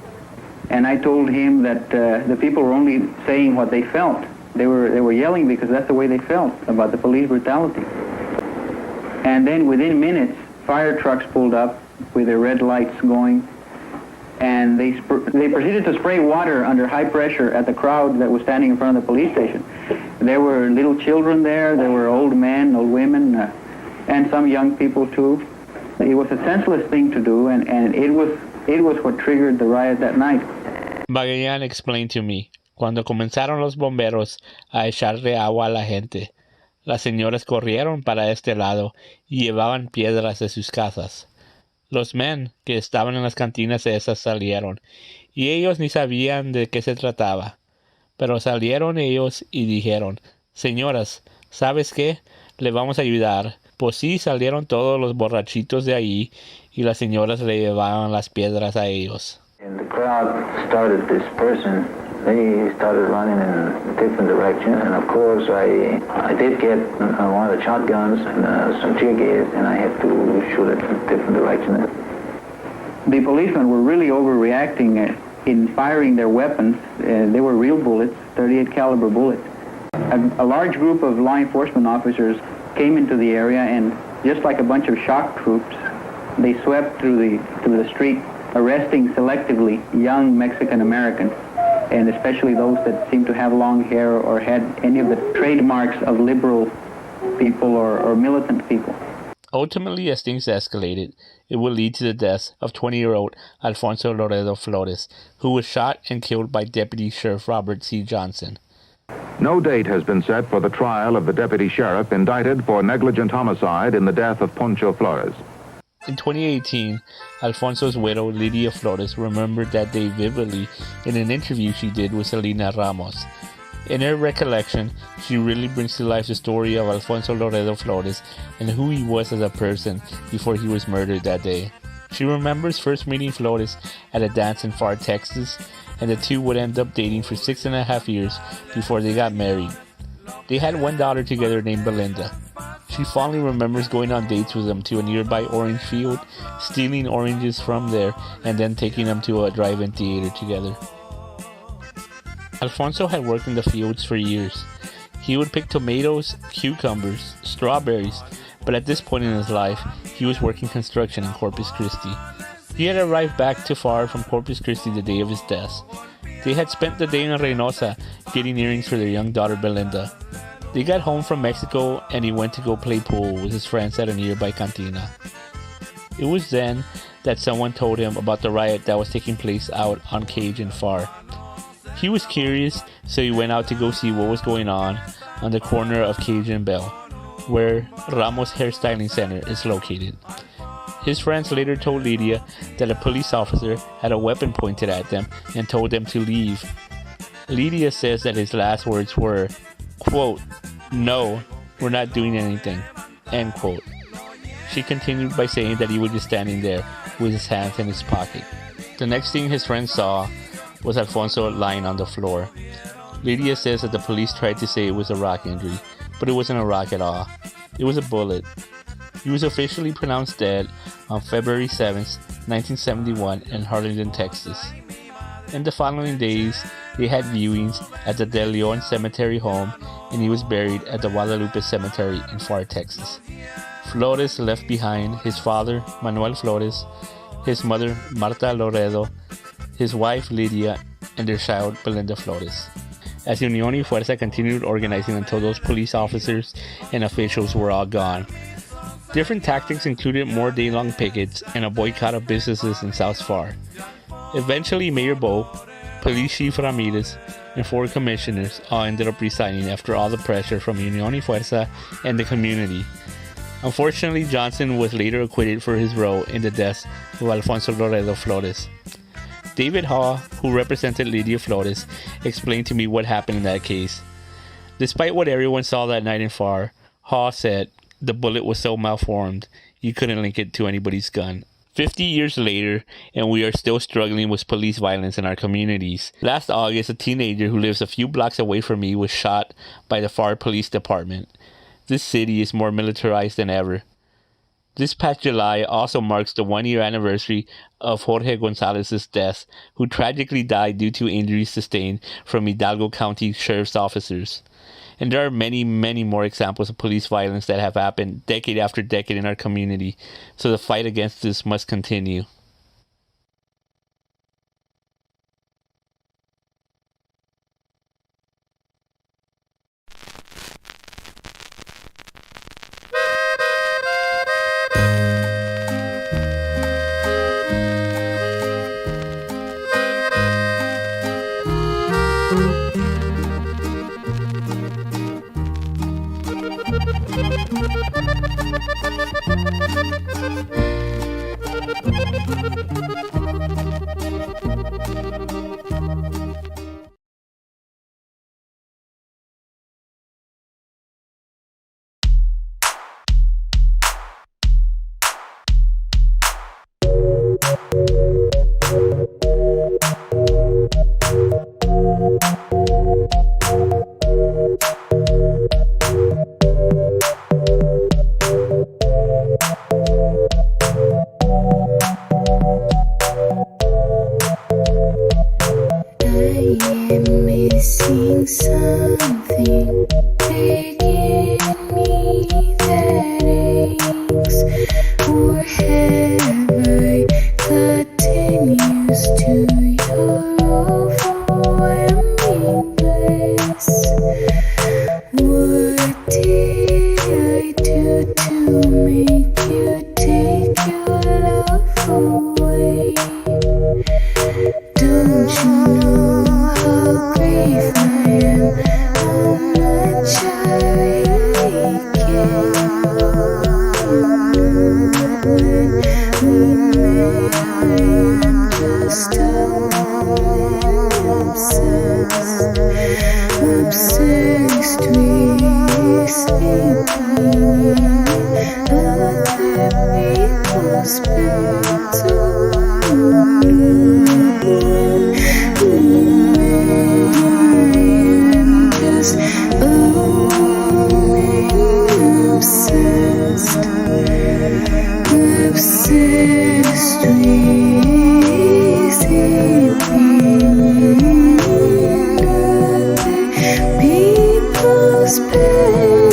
Speaker 23: And I told him that the people were only saying what they felt. They were yelling because that's the way they felt about the police brutality. And then within minutes, fire trucks pulled up with their red lights going, and they proceeded to spray water under high pressure at the crowd that was standing in front of the police station. There were little children there, there were old men, old women, and some young people too. It was a senseless thing to do, and it was what triggered the riot that night.
Speaker 1: Magallanes explained to me, cuando comenzaron los bomberos a echarle agua a la gente, las señoras corrieron para este lado y llevaban piedras de sus casas. Los men que estaban en las cantinas esas salieron, y ellos ni sabían de qué se trataba. Pero salieron ellos y dijeron, señoras, ¿sabes qué? Le vamos a ayudar. Pues sí, salieron todos los borrachitos de ahí y las señoras le llevaban las piedras a ellos.
Speaker 4: And the crowd started dispersing. They started running in different directions, and of course I did get one of the shotguns and some tear gas, and I had to shoot it in different directions.
Speaker 23: The policemen were really overreacting in firing their weapons. They were real bullets, 38 caliber bullets. A large group of law enforcement officers came into the area, and just like a bunch of shock troops, they swept through the street, arresting selectively young Mexican Americans, and especially those that seemed to have long hair or had any of the trademarks of liberal people or militant people.
Speaker 1: Ultimately, as things escalated, it would lead to the death of 20-year-old Alfonso Loredo Flores, who was shot and killed by Deputy Sheriff Robert C. Johnson.
Speaker 5: No date has been set for the trial of the deputy sheriff indicted for negligent homicide in the death of Poncho Flores.
Speaker 1: In 2018, Alfonso's widow, Lydia Flores, remembered that day vividly in an interview she did with Selena Ramos. In her recollection, she really brings to life the story of Alfonso Loredo Flores and who he was as a person before he was murdered that day. She remembers first meeting Flores at a dance in Far, Texas, and the two would end up dating for 6.5 years before they got married. They had one daughter together named Belinda. She fondly remembers going on dates with him to a nearby orange field, stealing oranges from there, and then taking them to a drive-in theater together. Alfonso had worked in the fields for years. He would pick tomatoes, cucumbers, strawberries, but at this point in his life, he was working construction in Corpus Christi. He had arrived back too far from Corpus Christi the day of his death. They had spent the day in Reynosa getting earrings for their young daughter Belinda. They got home from Mexico and he went to go play pool with his friends at a nearby cantina. It was then that someone told him about the riot that was taking place out on Cage and Far. He was curious, so he went out to go see what was going on the corner of Cage and Bell, where Ramos Hairstyling Center is located. His friends later told Lydia that a police officer had a weapon pointed at them and told them to leave. Lydia says that his last words were, quote, "No, we're not doing anything," end quote. She continued by saying that he was just standing there with his hands in his pocket. The next thing his friends saw was Alfonso lying on the floor. Lydia says that the police tried to say it was a rock injury, but it wasn't a rock at all. It was a bullet. He was officially pronounced dead on February 7th, 1971 in Harlingen, Texas. In the following days, they had viewings at the De Leon Cemetery home, and he was buried at the Guadalupe Cemetery in Far, Texas. Flores left behind his father, Manuel Flores, his mother, Marta Loredo, his wife, Lydia, and their child, Belinda Flores. As Unión y Fuerza continued organizing until those police officers and officials were all gone. Different tactics included more day-long pickets and a boycott of businesses in South Far. Eventually, Mayor Bo, Police Chief Ramirez, and 4 commissioners all ended up resigning after all the pressure from Unión y Fuerza and the community. Unfortunately, Johnson was later acquitted for his role in the death of Alfonso Loredo Flores. David Haw, who represented Lydia Flores, explained to me what happened in that case. Despite what everyone saw that night in Far, Haw said the bullet was so malformed you couldn't link it to anybody's gun. 50 years later, and we are still struggling with police violence in our communities. Last August, a teenager who lives a few blocks away from me was shot by the Far Police Department. This city is more militarized than ever. This past July also marks the 1-year anniversary of Jorge Gonzalez's death, who tragically died due to injuries sustained from Hidalgo County Sheriff's officers. And there are many, many more examples of police violence that have happened decade after decade in our community, so the fight against this must continue.
Speaker 6: make you take your love away. Don't you know how brave I am? How much I really care. I am just obsessed with sleeping other people's beds. Obsessed with sleeping other people's beds.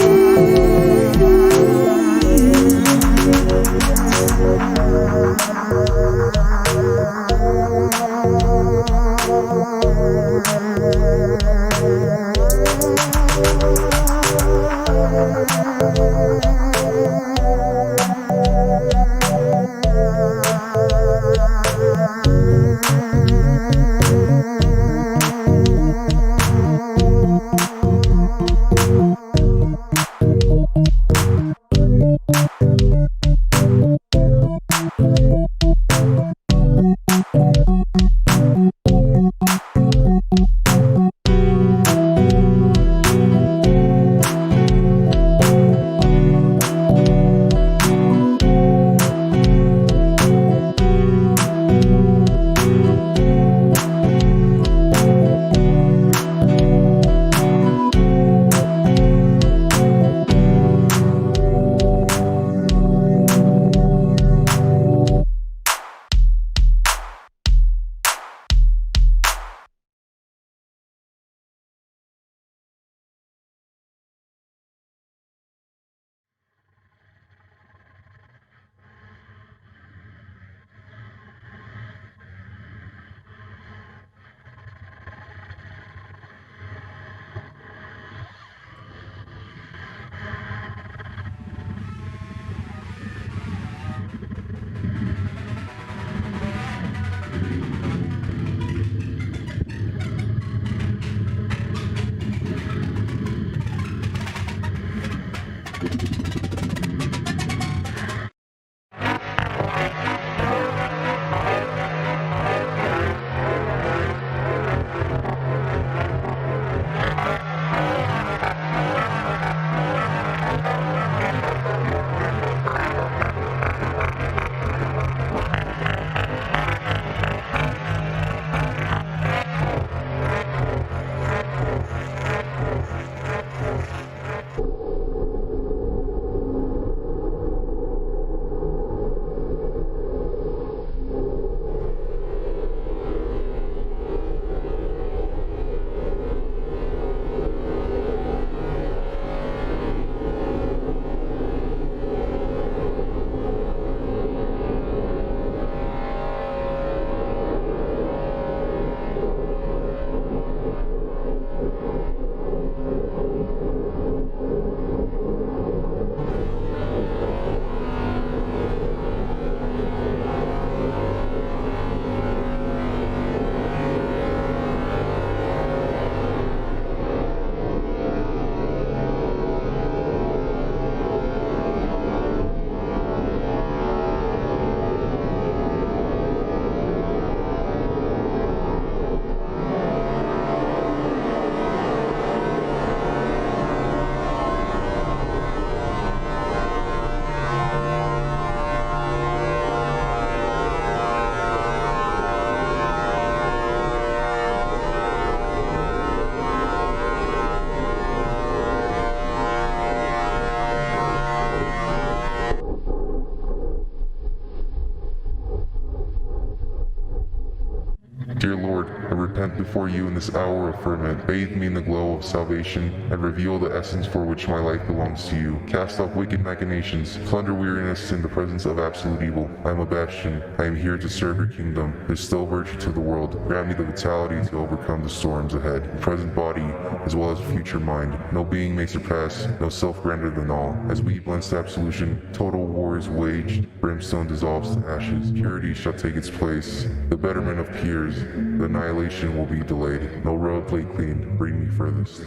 Speaker 2: Dear Lord, I repent before you in this hour of ferment. Bathe me in the glow of salvation, and reveal the essence for which my life belongs to you. Cast off wicked machinations, plunder weariness in the presence of absolute evil. I am a bastion. I am here to serve your kingdom. Bestow virtue to the world. Grant me the vitality to overcome the storms ahead. Present body, as well as future mind. No being may surpass, no self grander than all. As we bless absolution, total war is waged. Brimstone dissolves to ashes. Purity shall take its place. The betterment of peers. The annihilation will be delayed. No road laid clean. Bring me furthest.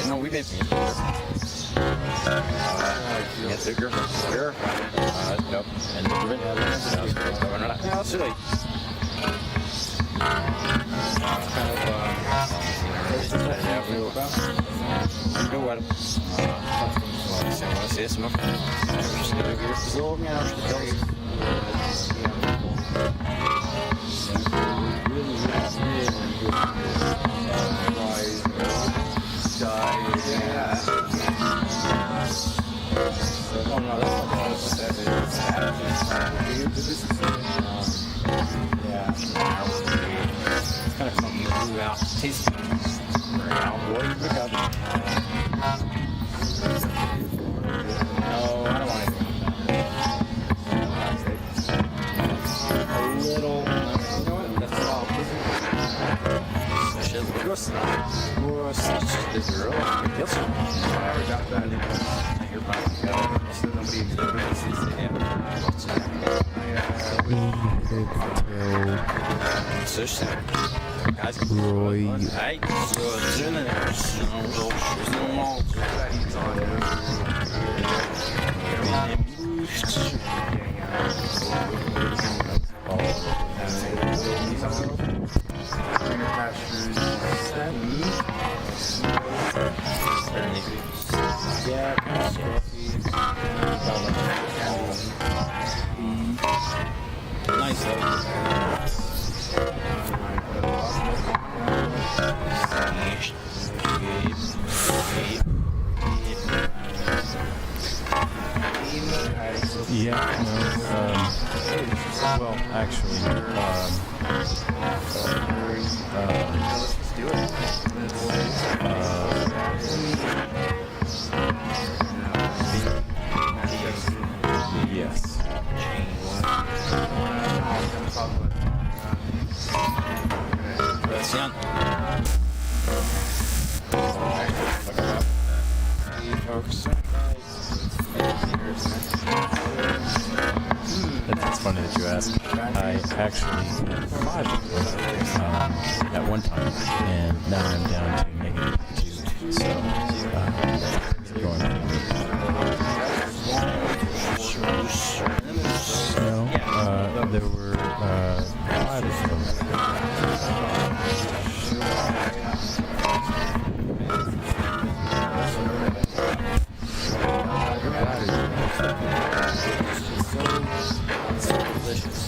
Speaker 7: No, we didn't. Yes, bigger. Sure. Nope. And the ribbon. Yeah, let's see.
Speaker 3: Yeah, no, well, actually,
Speaker 7: let's do it.
Speaker 3: Yes.
Speaker 18: Gracias.
Speaker 3: It's funny that you ask. I actually had 5 at one time, and now I'm down to -2. So, going no, there were 5 of them.
Speaker 7: So delicious.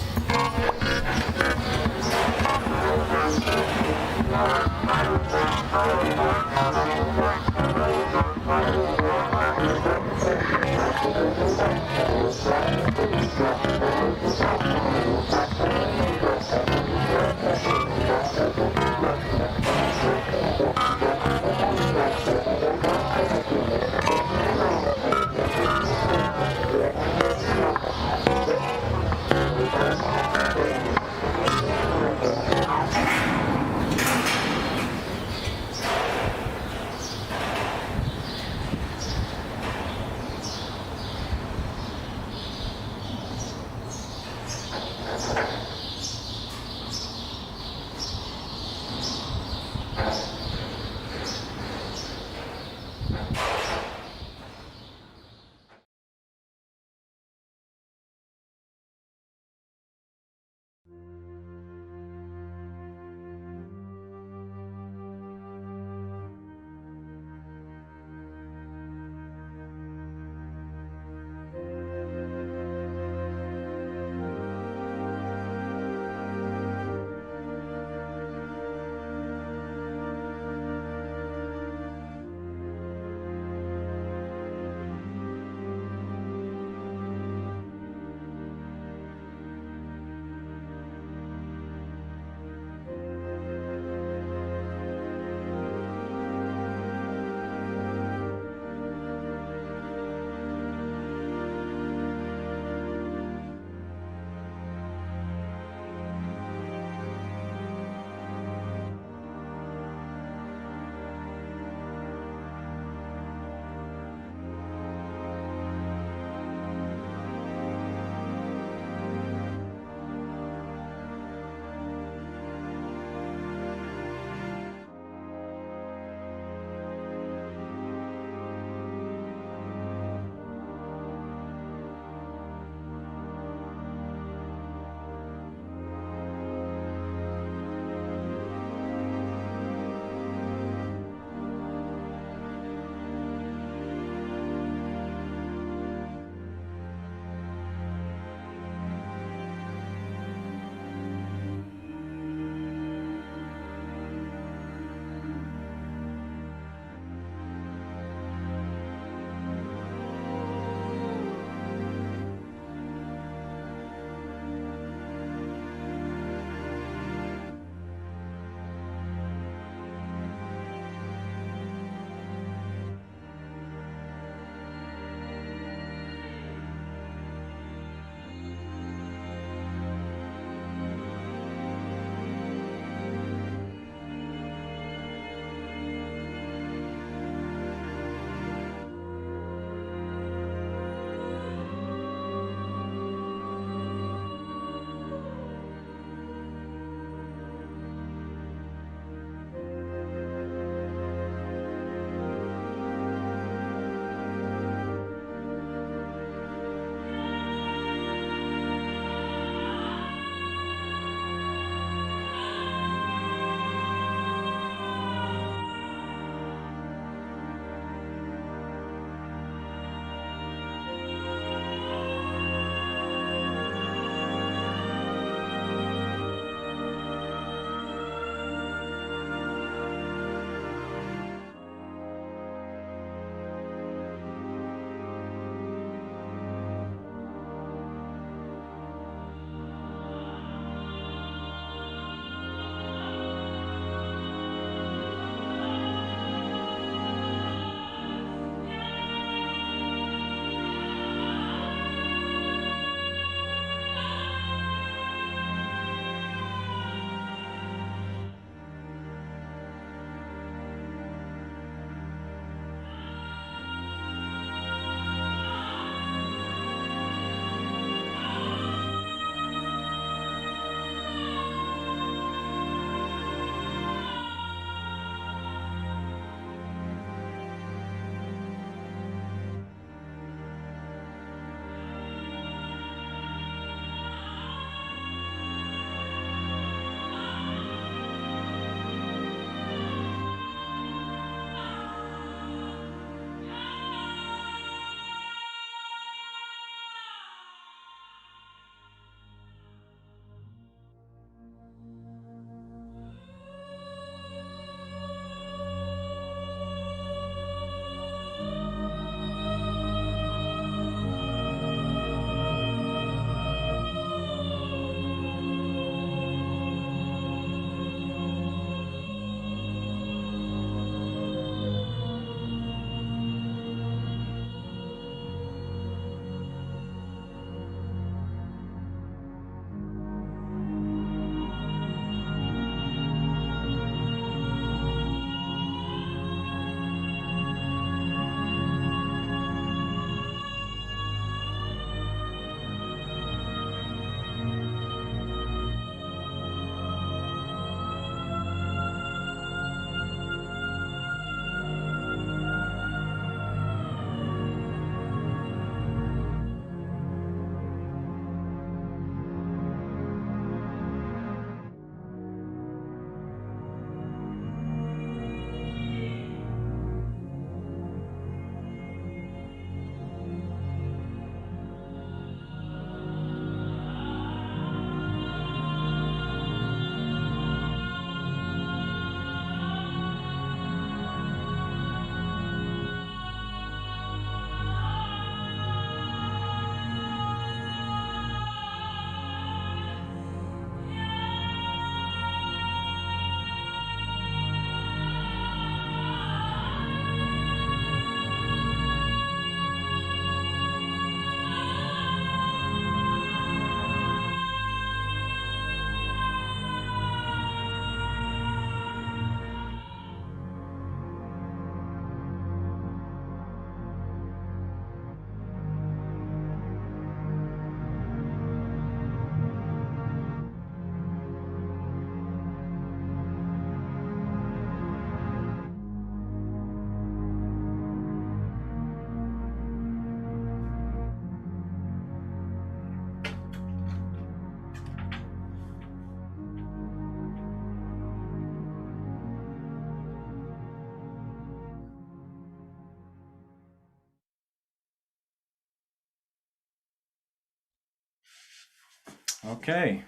Speaker 3: Okay.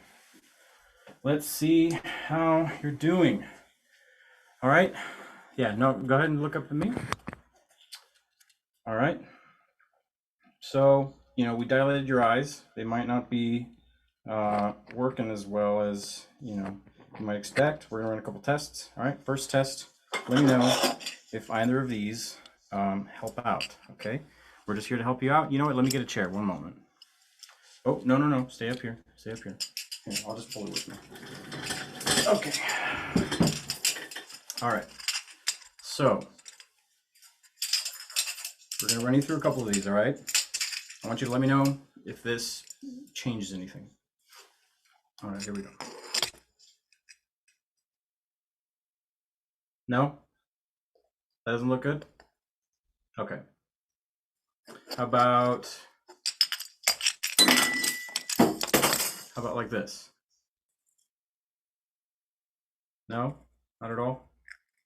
Speaker 3: Let's see how you're doing. All right. Yeah, no, go ahead and look up at me. All right. So, we dilated your eyes. They might not be working as well as, you might expect. We're gonna run a couple tests. All right, first test, let me know if either of these help out, okay? We're just here to help you out. You know what, let me get a chair, one moment. Oh, no, stay up here, Here, I'll just pull it with me. Okay. All right, so we're gonna run you through a couple of these, all right? I want you to let me know if this changes anything. All right, here we go. No? That doesn't look good? Okay. How about like this? No? Not at all?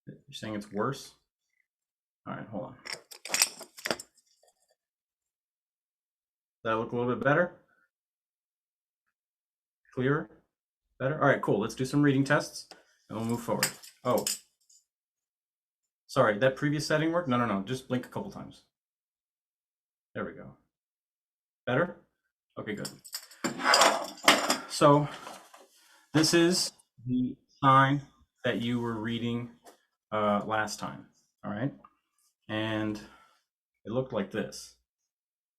Speaker 3: You're saying it's worse? All right, hold on. Does that look a little bit better? Clearer? Better? All right, cool. Let's do some reading tests and we'll move forward. Oh. Sorry, that previous setting worked? No. Just blink a couple times. There we go. Better? Okay, good. So this is the sign that you were reading last time, all right? And it looked like this.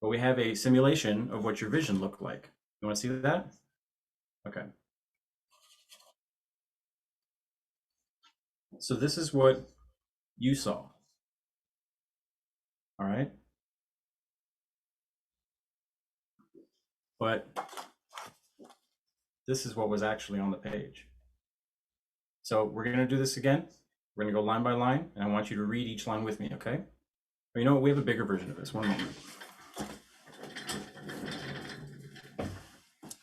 Speaker 3: But we have a simulation of what your vision looked like. You want to see that? Okay. So this is what you saw. All right. But this is what was actually on the page. So we're going to do this again. We're going to go line by line, and I want you to read each line with me, okay? But you know what? We have a bigger version of this. One moment.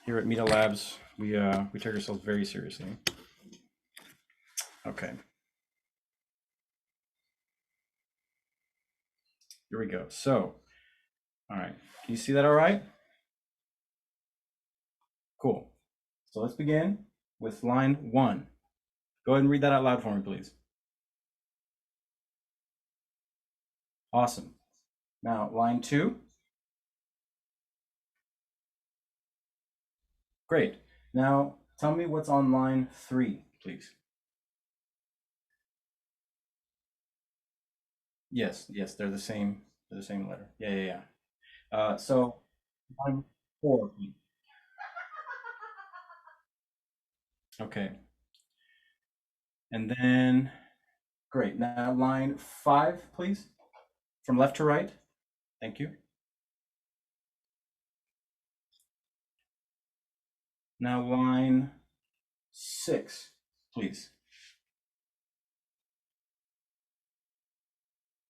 Speaker 3: Here at Miraaa Labs, we take ourselves very seriously. Okay. Here we go. So, all right. Can you see that all right? Cool. So let's begin with line 1. Go ahead and read that out loud for me, please. Awesome. Now, line 2. Great. Now, tell me what's on line 3, please. Yes, they're the same. They're the same letter. Yeah. So line 4, please. Okay. And then, great. Now line 5, please. From left to right. Thank you. Now line 6, please.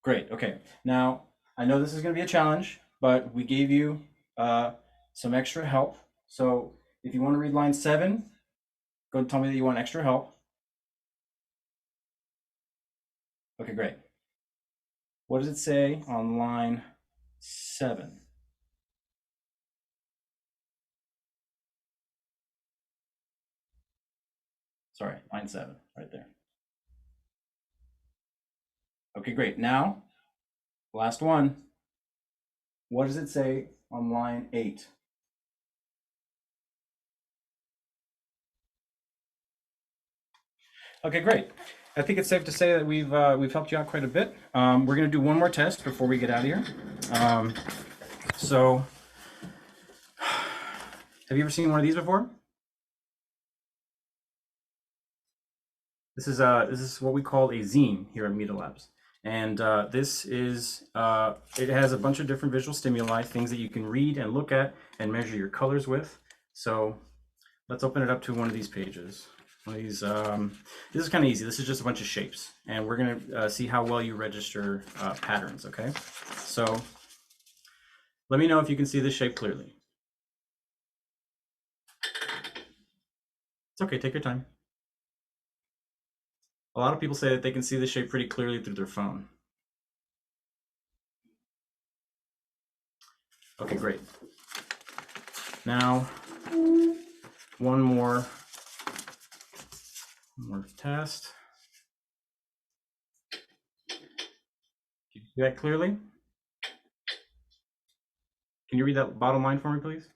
Speaker 3: Great. Okay. Now, I know this is going to be a challenge, but we gave you some extra help. So if you want to read line 7, go and tell me that you want extra help. Okay, great. What does it say on line 7? Sorry, line 7, right there. Okay, great. Now, last one. What does it say on line 8? Okay, great. I think it's safe to say that we've helped you out quite a bit. We're going to do one more test before we get out of here. So, have you ever seen one of these before? This is what we call a zine here at Miraaa Labs. And this is, it has a bunch of different visual stimuli, things that you can read and look at and measure your colors with. So let's open it up to one of these pages. One of these, this is kind of easy. This is just a bunch of shapes. And we're going to see how well you register patterns, okay? So let me know if you can see this shape clearly. It's okay, take your time. A lot of people say that they can see the shape pretty clearly through their phone. Okay, great. Now, one more test. Can you see that clearly? Can you read that bottom line for me, please?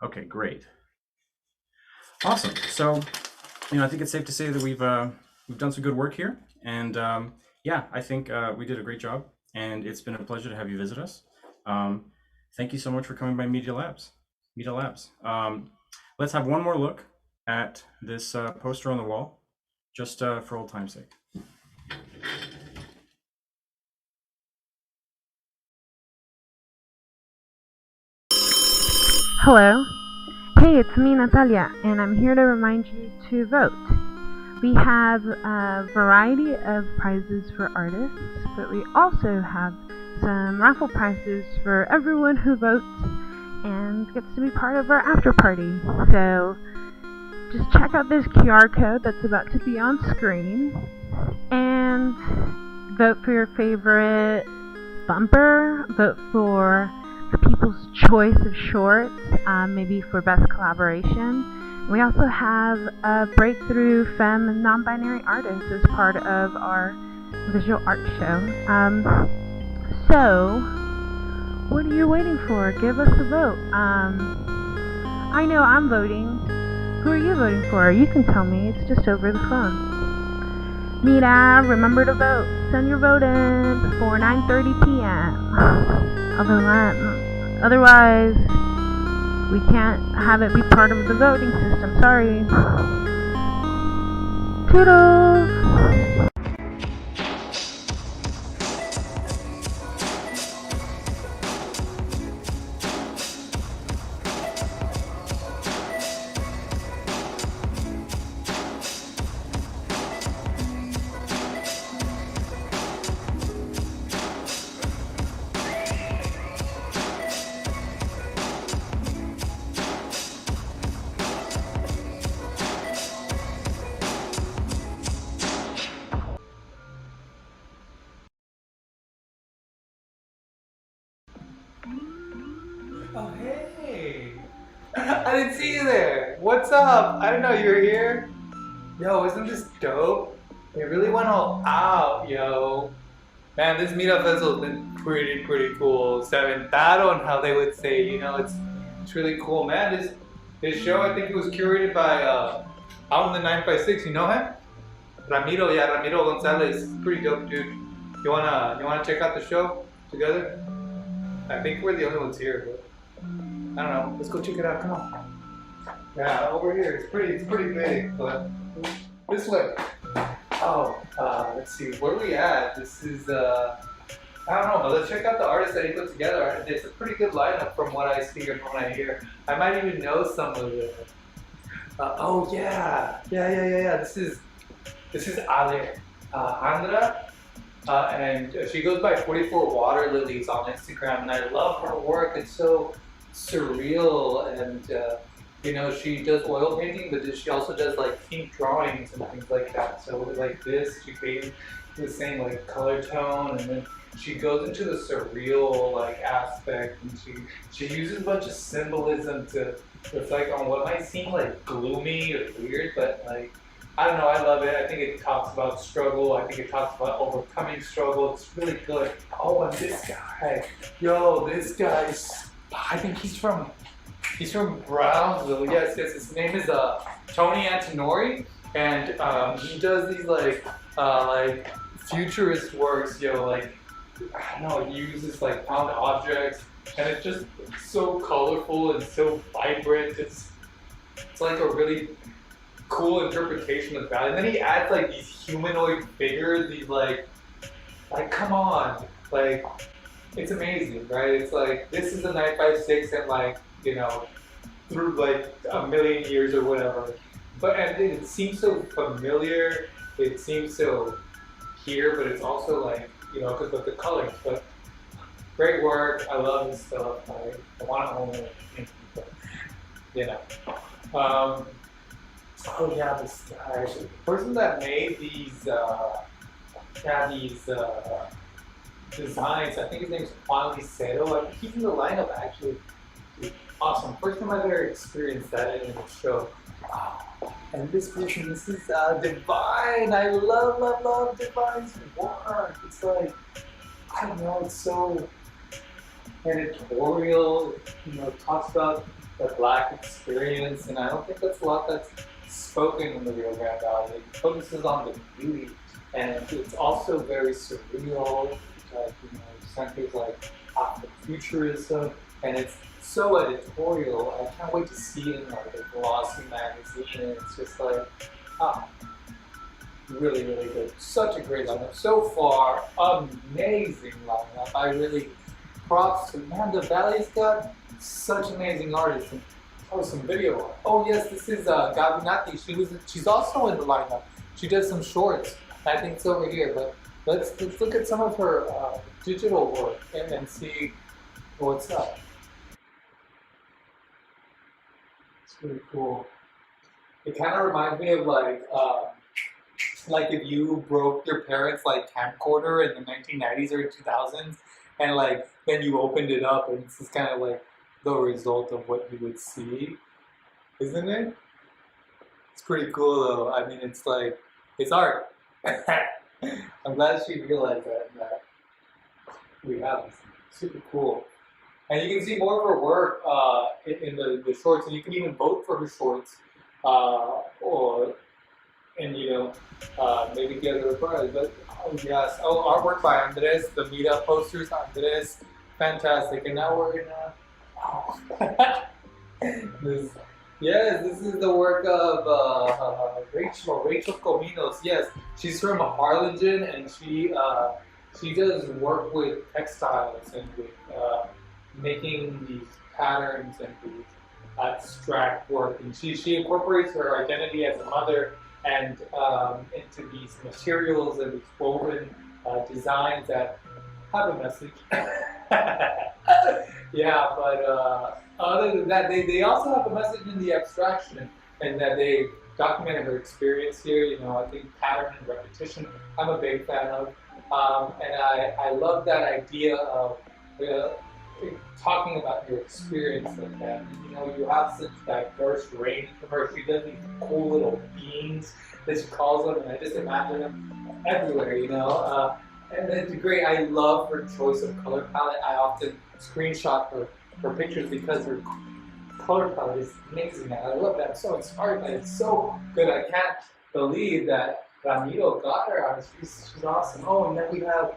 Speaker 3: Okay, great. Awesome. So, I think it's safe to say that we've done some good work here, and yeah, I think we did a great job, and it's been a pleasure to have you visit us. Thank you so much for coming by Media Labs. Let's have one more look at this poster on the wall, just for old time's sake.
Speaker 8: Hello. Hey, it's me, Natalia, and I'm here to remind you to vote. We have a variety of prizes for artists, but we also have some raffle prizes for everyone who votes and gets to be part of our after party. So just check out this QR code that's about to be on screen and vote for your favorite bumper, vote for the People's Choice of Shorts, maybe for Best Collaboration. We also have a Breakthrough Femme and Non-Binary Artist as part of our visual art show. So, what are you waiting for? Give us a vote. I know I'm voting. Who are you voting for? You can tell me. It's just over the phone. Miraaa, remember to vote. Send your vote in before 9:30 p.m. Otherwise, we can't have it be part of the voting system. Sorry. Toodles!
Speaker 10: Oh, hey! I didn't see you there! What's up? I didn't know you were here. Yo, isn't this dope? They really went all out, yo. Man, this meetup festival has been pretty cool. Se aventaron, how they would say, it's really cool. Man, this show, I think it was curated by out in the 956, you know him? Ramiro Gonzalez. Pretty dope dude. You wanna check out the show together? I think we're the only ones here, but I don't know. Let's go check it out. Come on. Yeah, over here. It's pretty big, but this way. Oh, let's see. Where are we at? This is I don't know, but let's check out the artists that he put together. It's a pretty good lineup from what I see and from what I hear. I might even know some of them. Oh yeah. This is Alejandra. And she goes by 44 Water Lilies on Instagram, and I love her work. It's so surreal, and she does oil painting, but she also does like pink drawings and things like that. So like this, she painted the same like color tone, and then she goes into the surreal like aspect, and she uses a bunch of symbolism to reflect on what might seem like gloomy or weird, but like, I don't know, I love it. I think it talks about struggle. I think it talks about overcoming struggle. It's really good. Oh, and this guy. Yo, this guy's, I think he's from Brownsville. Yes, his name is Tony Antonori, and he does these like futurist works, like, I don't know, he uses like found objects, and it's just so colorful and so vibrant. It's like a really cool interpretation of that. And then he adds like these humanoid figures, these like come on, like, it's amazing, right? It's like, this is a 956 and like, through like a million years or whatever. And it seems so familiar, it seems so here, but it's also like, because of the colors. But great work, I love this stuff. I want to own it, oh yeah, this guy, the person that made these designs. I think his name's Juan Licero. I think he's in the lineup actually. Dude, awesome. First time I've ever experienced that in a show. And this person, this is Divine. I love Divine's work. It's like, I don't know, it's so editorial, you know, talks about the Black experience, and I don't think that's a lot that's spoken in the Rio Grande Valley. It focuses on the beauty, and it's also very surreal, like, you know, centers like Afrofuturism, and it's so editorial. I can't wait to see it in like a glossy magazine, and it's just like, really good. Such a great lineup. So far, amazing lineup. I really, props to, man, the Valley's got such amazing artists. And, some video. Oh yes, this is Gavinati. She's also in the lineup. She does some shorts. I think it's over here, but let's look at some of her digital work and see what's up. It's really cool. It kind of reminds me of like if you broke your parents' like camcorder in the 1990s or 2000s, and like then you opened it up, and it's just kind of like the result of what you would see, isn't it? It's pretty cool though. I mean, it's like, it's art. I'm glad she realized that we have this. Super cool. And you can see more of her work in the shorts, and you can even vote for her shorts, and you know, maybe get her a prize. But oh yes, artwork by Andres, the Miraaa posters, Andres, fantastic. And now we're in this is the work of Rachel Cominos. Yes, she's from Harlingen, and she does work with textiles and with making these patterns and these abstract work. And she incorporates her identity as a mother and into these materials and these woven designs that have a message. Yeah, but other than that, they also have a message in the abstraction, and that they documented her experience here. You know, I think pattern and repetition, I'm a big fan of. And I love that idea of talking about your experience like that. And, you know, you have such diverse range from her. She does these cool little beans that she calls them, and I just imagine them everywhere, you know. And it's great. I love her choice of color palette. I often screenshot her pictures because her color palette is amazing. I love that. I'm so inspired by it. It's so good. I can't believe that Ramiro got her out. She's awesome. Oh, and then we have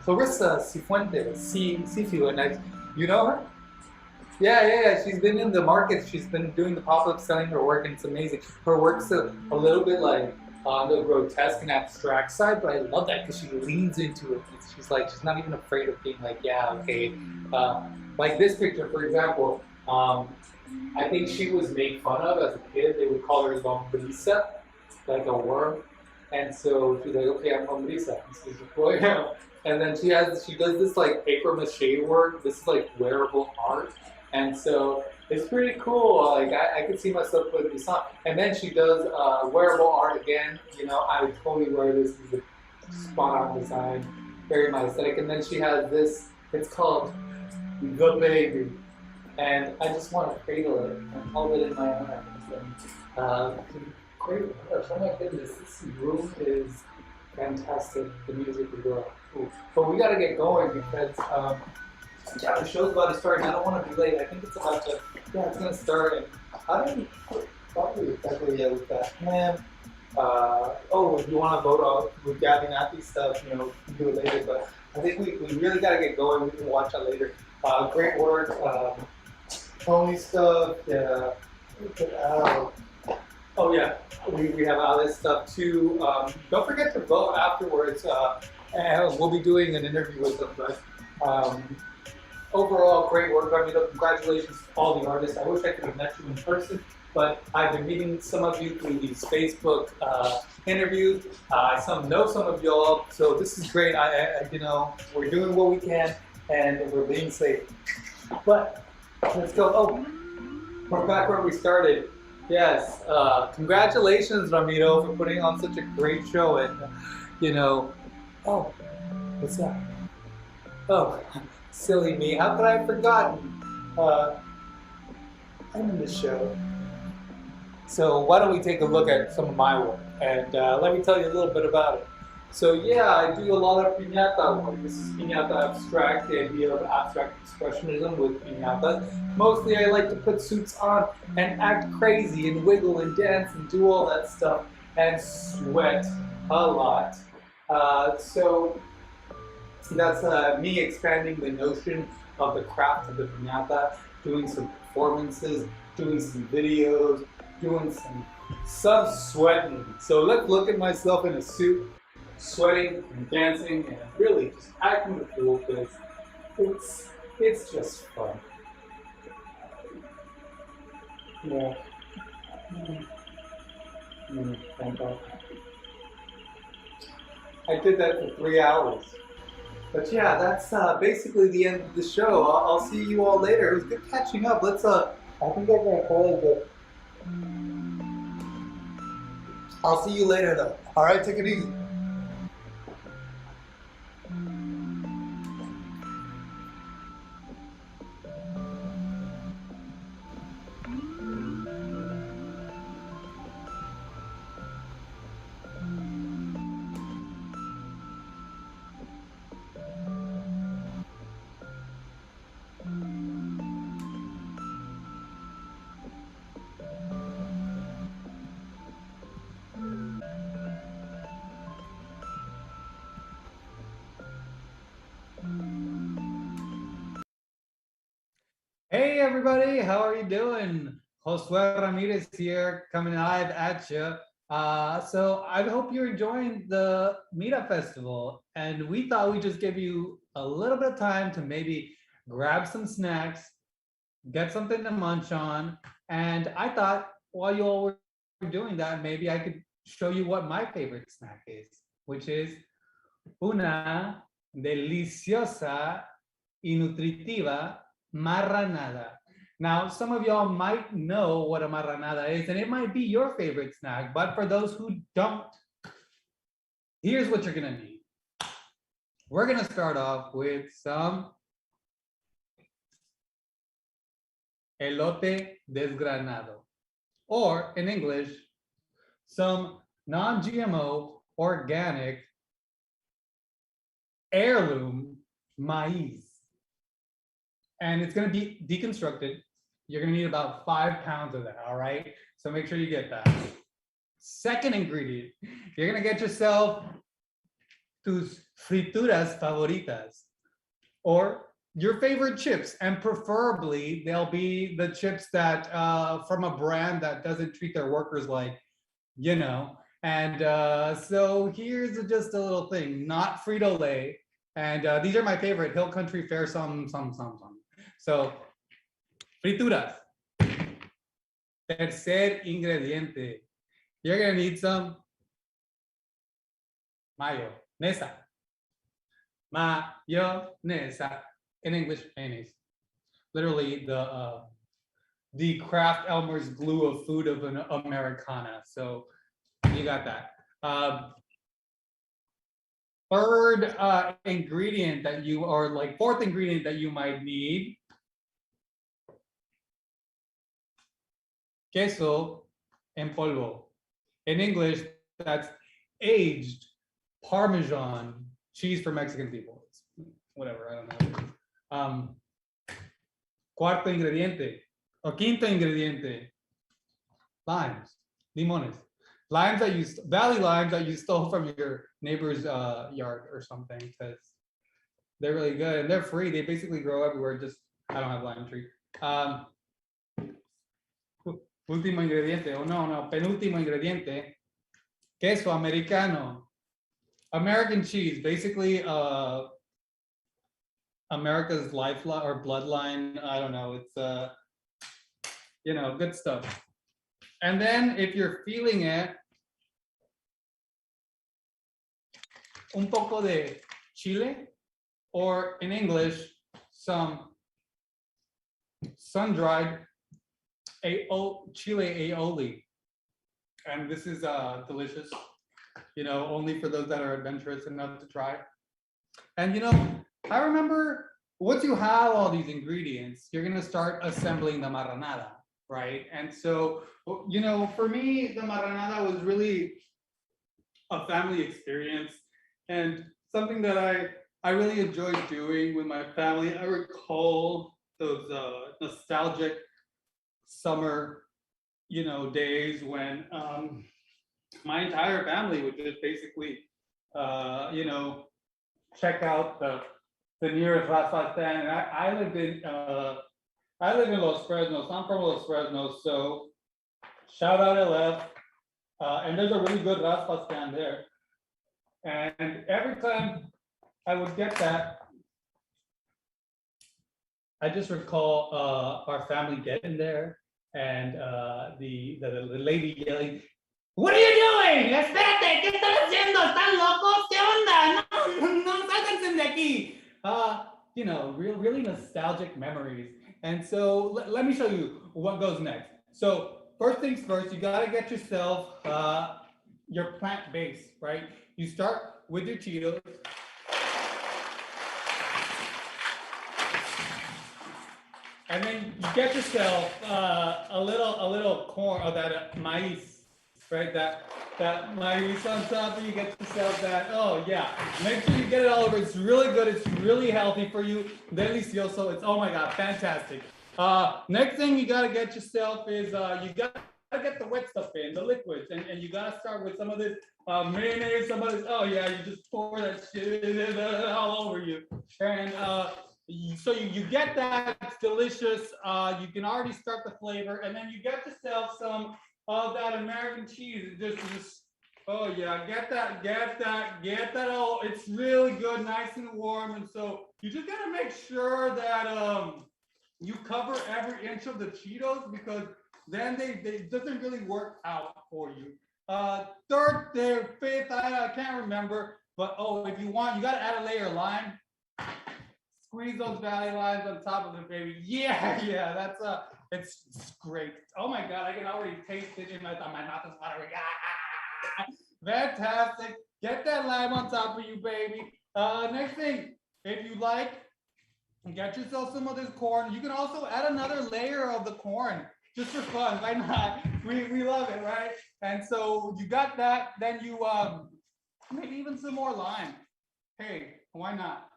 Speaker 10: Clarissa Cifuentes, Cifu, and you know her? Yeah. She's been in the market. She's been doing the pop-up, selling her work, and it's amazing. Her work's a little bit like on the grotesque and abstract side, but I love that because she leans into it. She's not even afraid of being like, yeah, okay. Like this picture, for example, I think she was made fun of as a kid. They would call her lombriza, like a worm. And so she's like, okay, I'm lombriza. This is boy. And then she does this like paper mache work. This is like wearable art. And so it's pretty cool. Like I could see myself putting this on. And then she does wearable art again. You know, I would totally wear this. This is a spot-on design, very my aesthetic. And then she has this. It's called The Baby, and I just want to cradle it and hold it in my arms. And great. Oh my goodness, this room is fantastic. The music is well. But we got to get going because. Yeah, the show's about to start, and I don't want to be late. I think it's about to, it's going to start. And I didn't probably exactly yet with that. Man, if you want to vote on with Gabby Nathy stuff, you know, we can do it later. But I think we really got to get going. We can watch that later. Great work. Tony stuff. Yeah. Oh, yeah. We have all this stuff too. Don't forget to vote afterwards. And we'll be doing an interview with them. But, overall, great work. I mean, congratulations to all the artists. I wish I could have met you in person, but I've been meeting some of you through these Facebook interviews. I know some of y'all, so this is great. You know, we're doing what we can, and we're being safe. But let's go. Oh, we're back where we started. Yes, congratulations, Ramiro, for putting on such a great show, and you know, Oh, what's that? Oh, silly me. How could I have forgotten? I'm in the show. So why don't we take a look at some of my work, and let me tell you a little bit about it. So yeah, I do a lot of piñata work. This is piñata abstract, the idea of abstract expressionism with piñatas. Mostly I like to put suits on and act crazy and wiggle and dance and do all that stuff and sweat a lot. So that's me expanding the notion of the craft of the piñata, doing some performances, doing some videos, doing some sweating. So let's look at myself in a suit, sweating and dancing and really just acting the fool because it's just fun. Yeah. Thank God. I did that for 3 hours. But yeah, that's basically the end of the show. I'll see you all later. It was good catching up. Let's I think I'm gonna call it. I'll see you later though. All right, take it easy. Hey everybody, how are you doing? Josue Ramirez here, coming live at you. So I hope you're enjoying the Miraaa Festival, and we thought we'd just give you a little bit of time to maybe grab some snacks, get something to munch on, and I thought while you all were doing that, maybe I could show you what my favorite snack is, which is una deliciosa y nutritiva marranada. Now, some of y'all might know what a marranada is, and it might be your favorite snack, but for those who don't, here's what you're gonna need. We're gonna start off with some elote desgranado, or in English, some non-GMO, organic, heirloom maize. And it's gonna be deconstructed. You're gonna need about 5 pounds of that, all right? So make sure you get that. Second ingredient, you're gonna get yourself tus frituras favoritas, or your favorite chips, and preferably they'll be the chips that from a brand that doesn't treat their workers like, you know. And so here's just a little thing, not Frito-Lay. And these are my favorite, Hill Country Fair, some. So, frituras. Tercer ingrediente. You're gonna need some mayonesa. Mayonesa. In English, mayonnaise. Literally the Kraft Elmer's glue of food of an Americana. So you got that. Third ingredient that you, or like fourth ingredient that you might need, queso en polvo. In English, that's aged Parmesan cheese for Mexican people. It's whatever, I don't know. Cuarto ingrediente, or quinto ingrediente, limes, limones. Limes that you, valley limes that you stole from your neighbor's yard or something, because they're really good and they're free. They basically grow everywhere. Just, I don't have lime tree. Último ingrediente, penúltimo ingrediente, queso americano, American cheese, basically America's lifeline or bloodline. I don't know. It's you know, good stuff. And then if you're feeling it, un poco de chile, or in English, some sun-dried chile aioli. And this is delicious. only for those that are adventurous enough to try. And I remember once you have all these ingredients, you're gonna start assembling the marinada, right? And so, for me, the marinada was really a family experience and something that I really enjoyed doing with my family. I recall those nostalgic summer, days when my entire family would just basically, check out the nearest raspa stand. And I live in Los Fresnos. I'm from Los Fresnos, so shout out LF. And there's a really good raspa stand there. And every time I would get that, I just recall our family getting there and the lady yelling, "What are you doing? Espérate, ¿qué están haciendo? ¿Están locos? ¿Qué onda? No, sálganse de aquí." Really nostalgic memories. And so let me show you what goes next. So first things first, you gotta get yourself your plant base, right? You start with your Cheetos. And then you get yourself a little corn or that maíz, right? That maíz on top, and you get yourself that. Oh yeah, make sure you get it all over. It's really good. It's really healthy for you. Delicioso. It's, oh my god, fantastic. Next thing you gotta get yourself is you gotta get the wet stuff in, the liquids, and you gotta start with some of this mayonnaise, some of this. Oh yeah, you just pour that shit all over you, and so you get that. It's delicious. You can already start the flavor, and then you get yourself some of that American cheese. Just oh yeah, get that. Oh, it's really good, nice and warm. And so you just gotta make sure that you cover every inch of the Cheetos, because then they doesn't really work out for you. Third, there, fifth, I can't remember, but if you want, you gotta add a layer of lime. Squeeze those valley limes on top of it, baby. Yeah, that's it's great. Oh my god, I can already taste it in my mouth is watering. Fantastic. Get that lime on top of you, baby. Next thing, if you like, get yourself some of this corn. You can also add another layer of the corn just for fun. Why not? We love it, right? And so you got that. Then you maybe even some more lime. Hey, why not?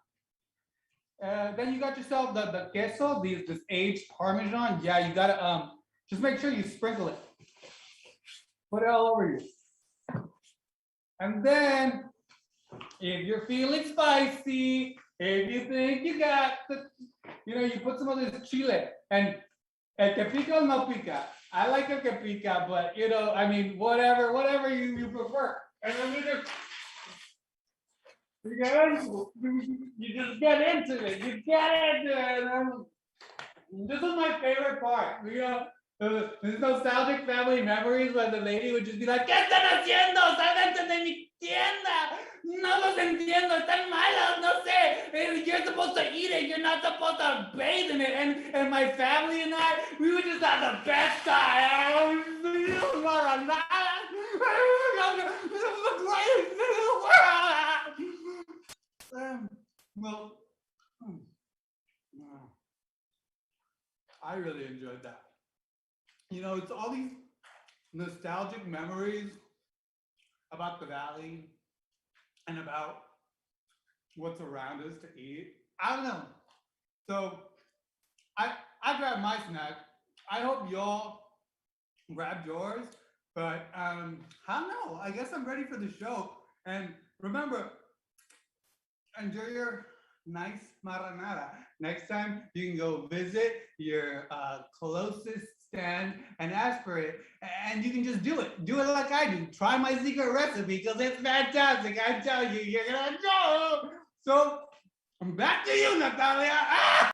Speaker 10: Then you got yourself the queso, this aged Parmesan. Yeah, you gotta just make sure you sprinkle it. Put it all over you. And then, if you're feeling spicy, if you think you got you put some of this chile. And el que pica o no pica. I like el que pica, but whatever you prefer. And then you just get into it. You get into it. This is my favorite part. These nostalgic family memories when the lady would just be like, "¿Qué están haciendo? Sálganse de mi tienda. No los entiendo. Están malos. No sé. You're supposed to eat it. You're not supposed to bathe in it." And my family and I, we would just have the best time. Well, I really enjoyed that. It's all these nostalgic memories about the valley and about what's around us to eat. I don't know. So I grabbed my snack. I hope y'all grabbed yours, but I don't know. I guess I'm ready for the show. And remember, enjoy your nice marinara. Next time you can go visit your closest stand and ask for it, and you can just do it like I do. Try my secret recipe because it's fantastic. I tell you, you're gonna enjoy. So back to you, Natalia. Ah!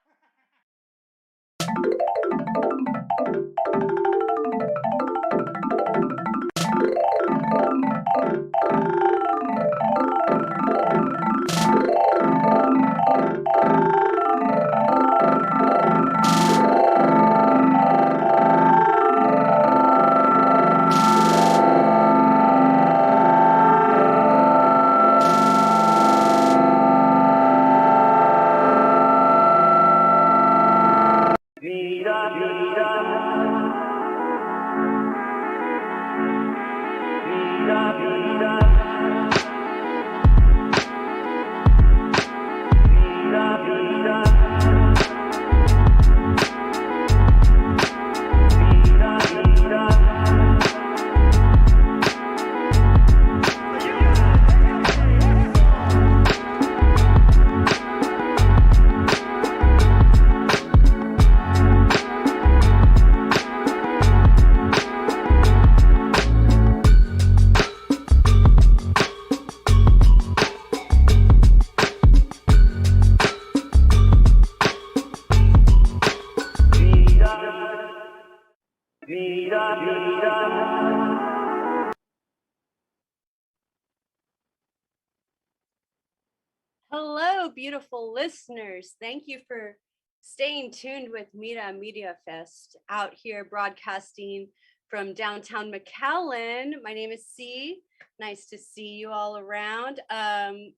Speaker 9: Hello, beautiful listeners. Thank you for staying tuned with Miraaa Media Fest out here broadcasting from downtown McAllen. My name is C. Nice to see you all around.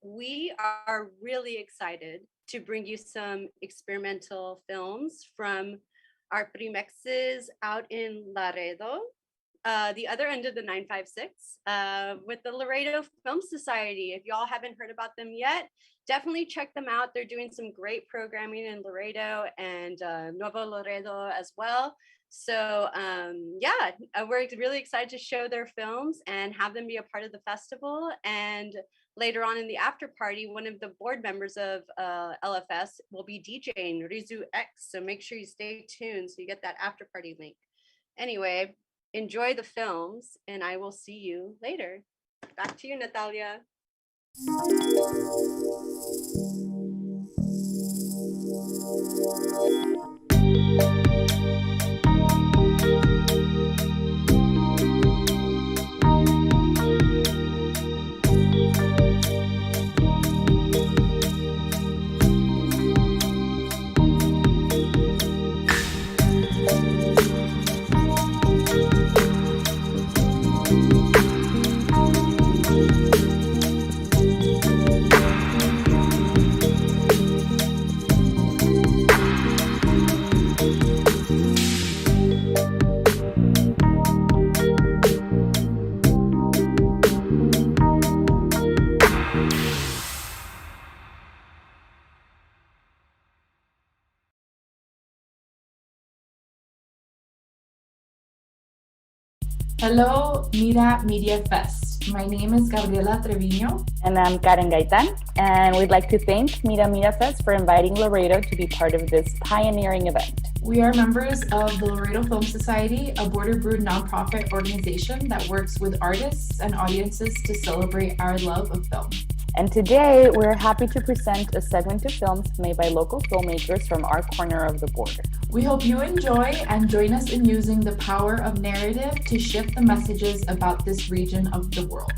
Speaker 9: We are really excited to bring you some experimental films from our Primexes out in Laredo, the other end of the 956, with the Laredo Film Society. If y'all haven't heard about them yet, definitely check them out. They're doing some great programming in Laredo and Nuevo Laredo as well. So yeah, we're really excited to show their films and have them be a part of the festival. And later on in the after party, one of the board members of LFS will be DJing Rizu X. So make sure you stay tuned so you get that after party link. Anyway, enjoy the films and I will see you later. Back to you, Natalia.
Speaker 11: Hello, Miraaa Media Fest. My name is Gabriela Treviño.
Speaker 12: And I'm Karen Gaitan. And we'd like to thank Miraaa Media Fest for inviting Laredo to be part of this pioneering event.
Speaker 11: We are members of the Laredo Film Society, a border-brewed nonprofit organization that works with artists and audiences to celebrate our love of film.
Speaker 12: And today, we're happy to present a segment of films made by local filmmakers from our corner of the border.
Speaker 11: We hope you enjoy and join us in using the power of narrative to shift the messages about this region of the world.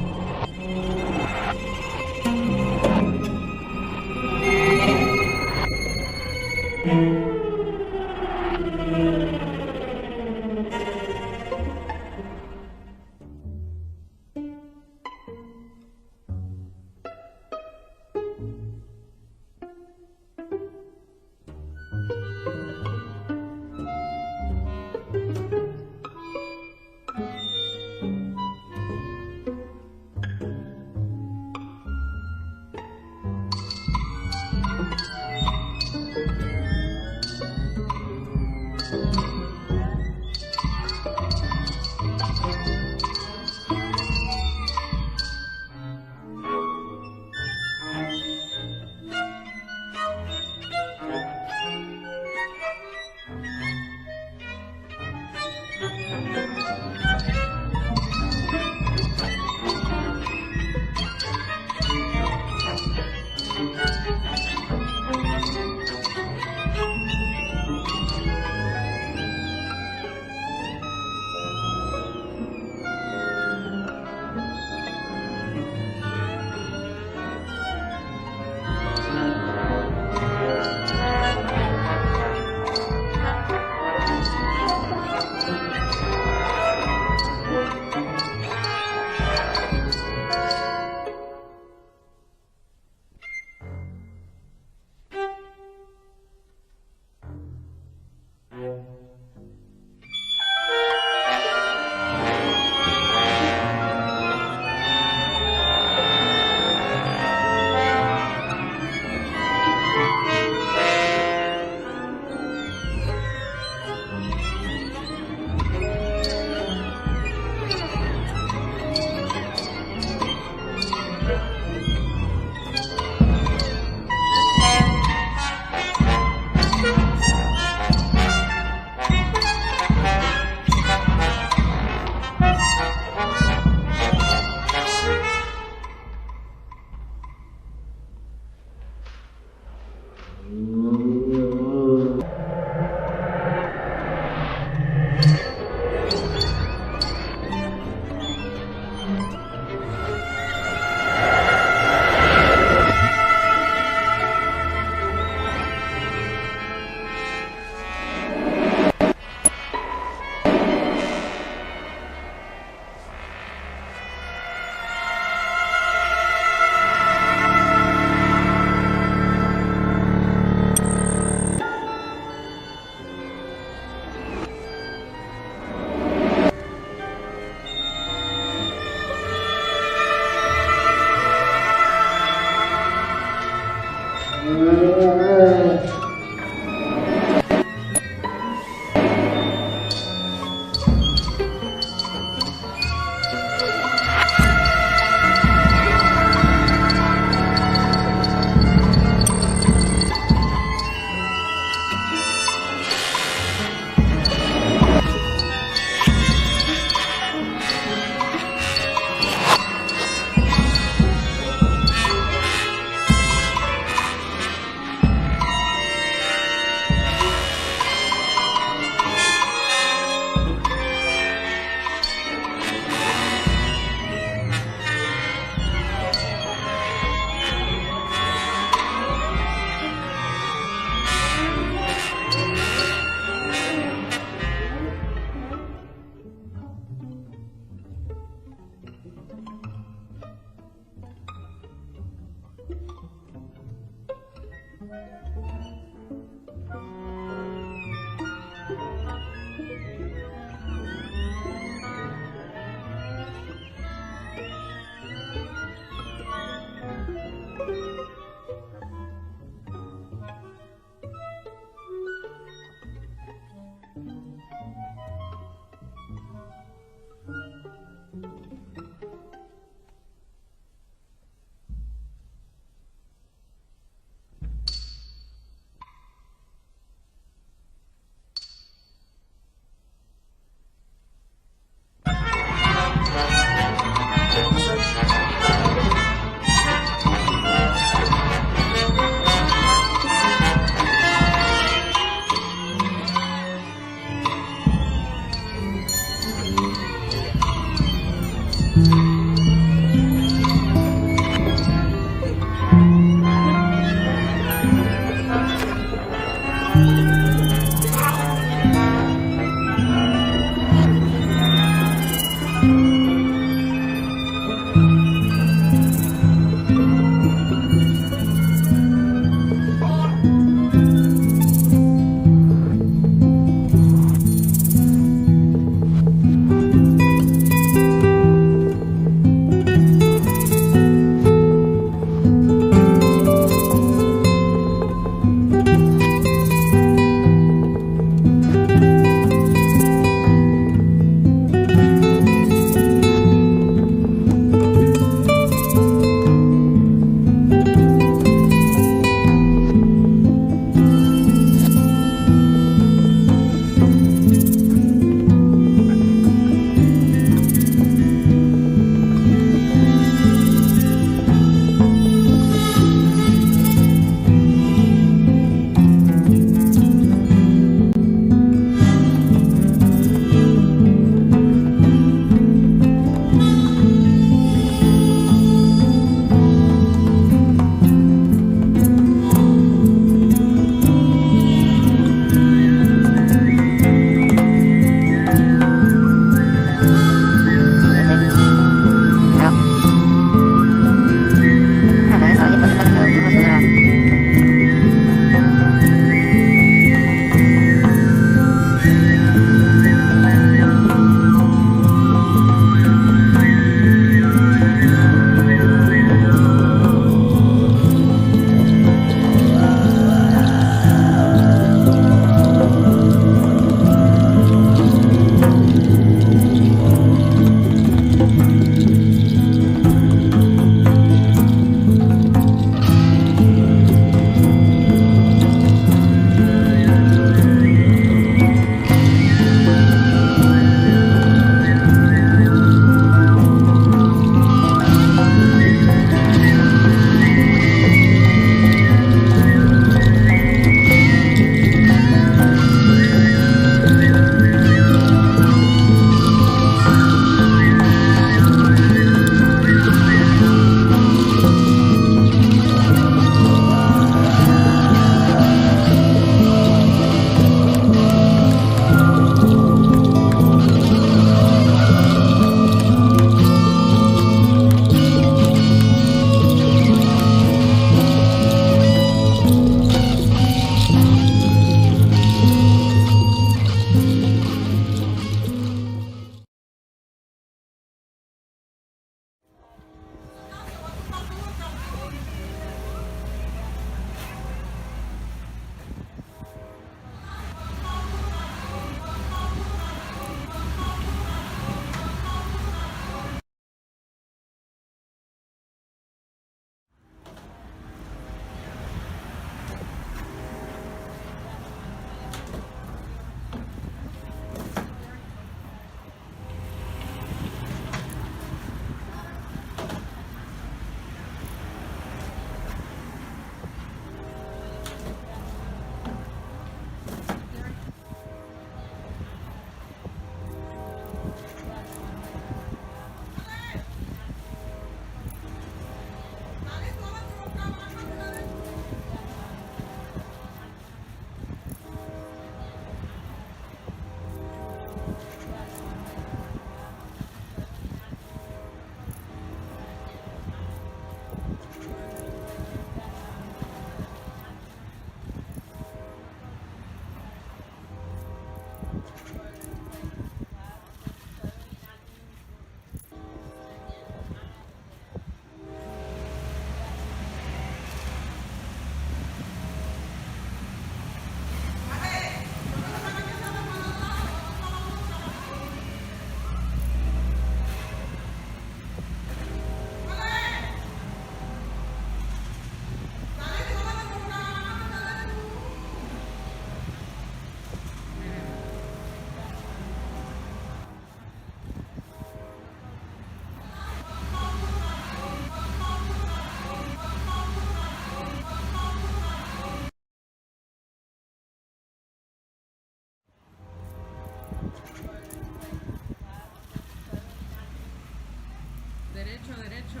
Speaker 13: derecho, derecho.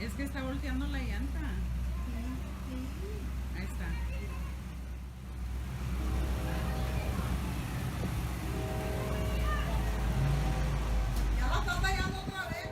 Speaker 13: Es que está volteando la llanta. Ahí está. Ya lo está fallando otra vez.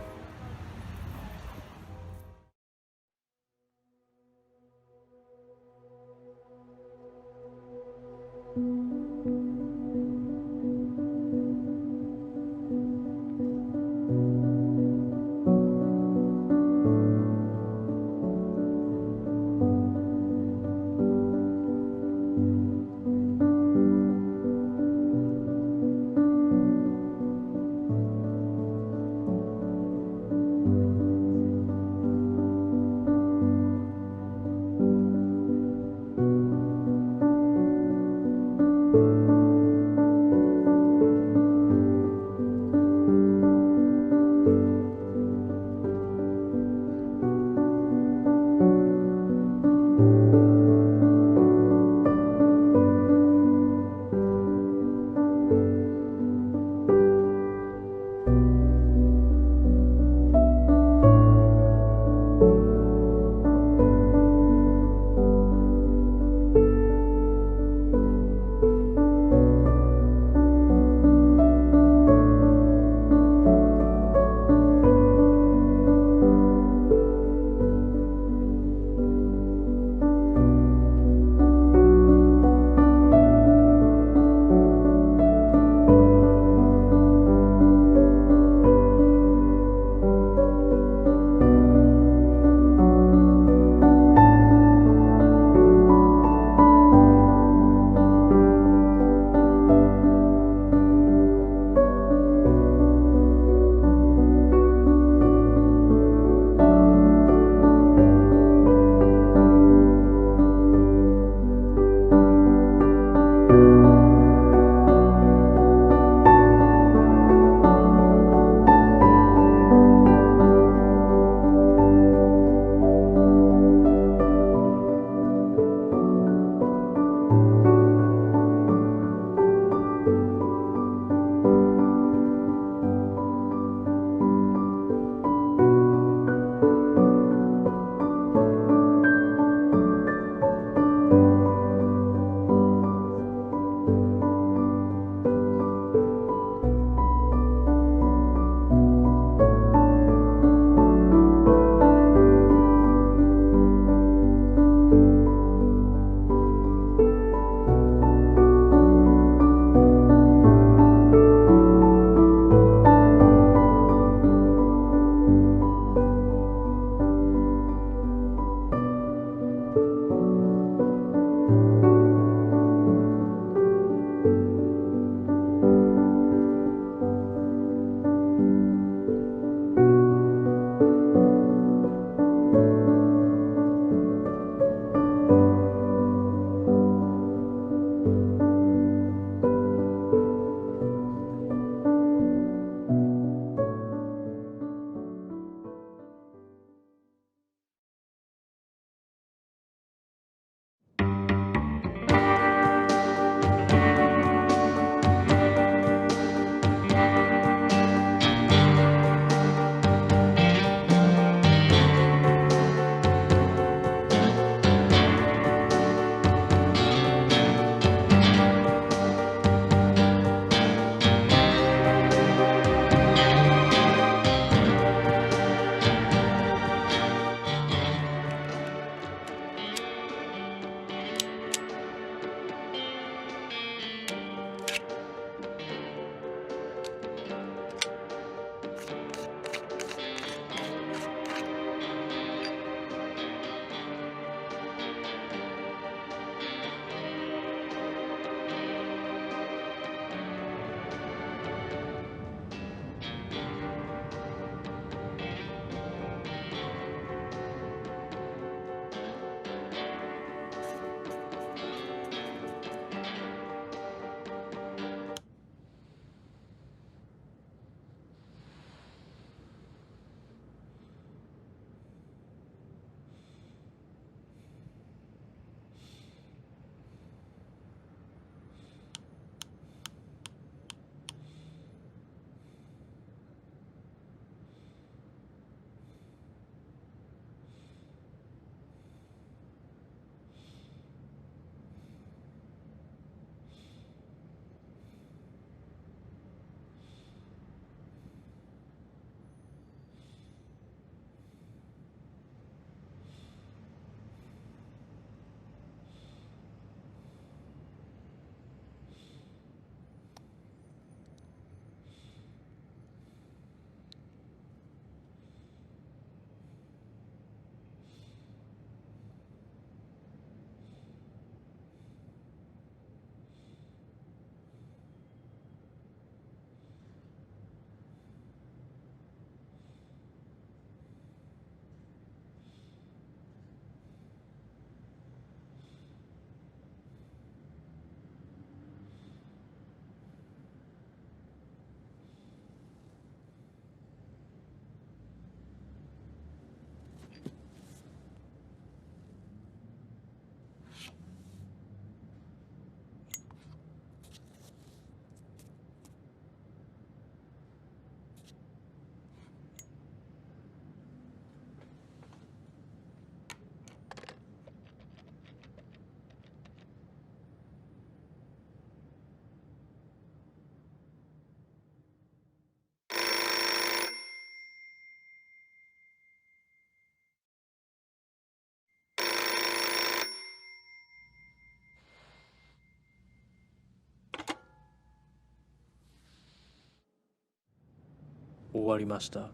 Speaker 14: 終わりました。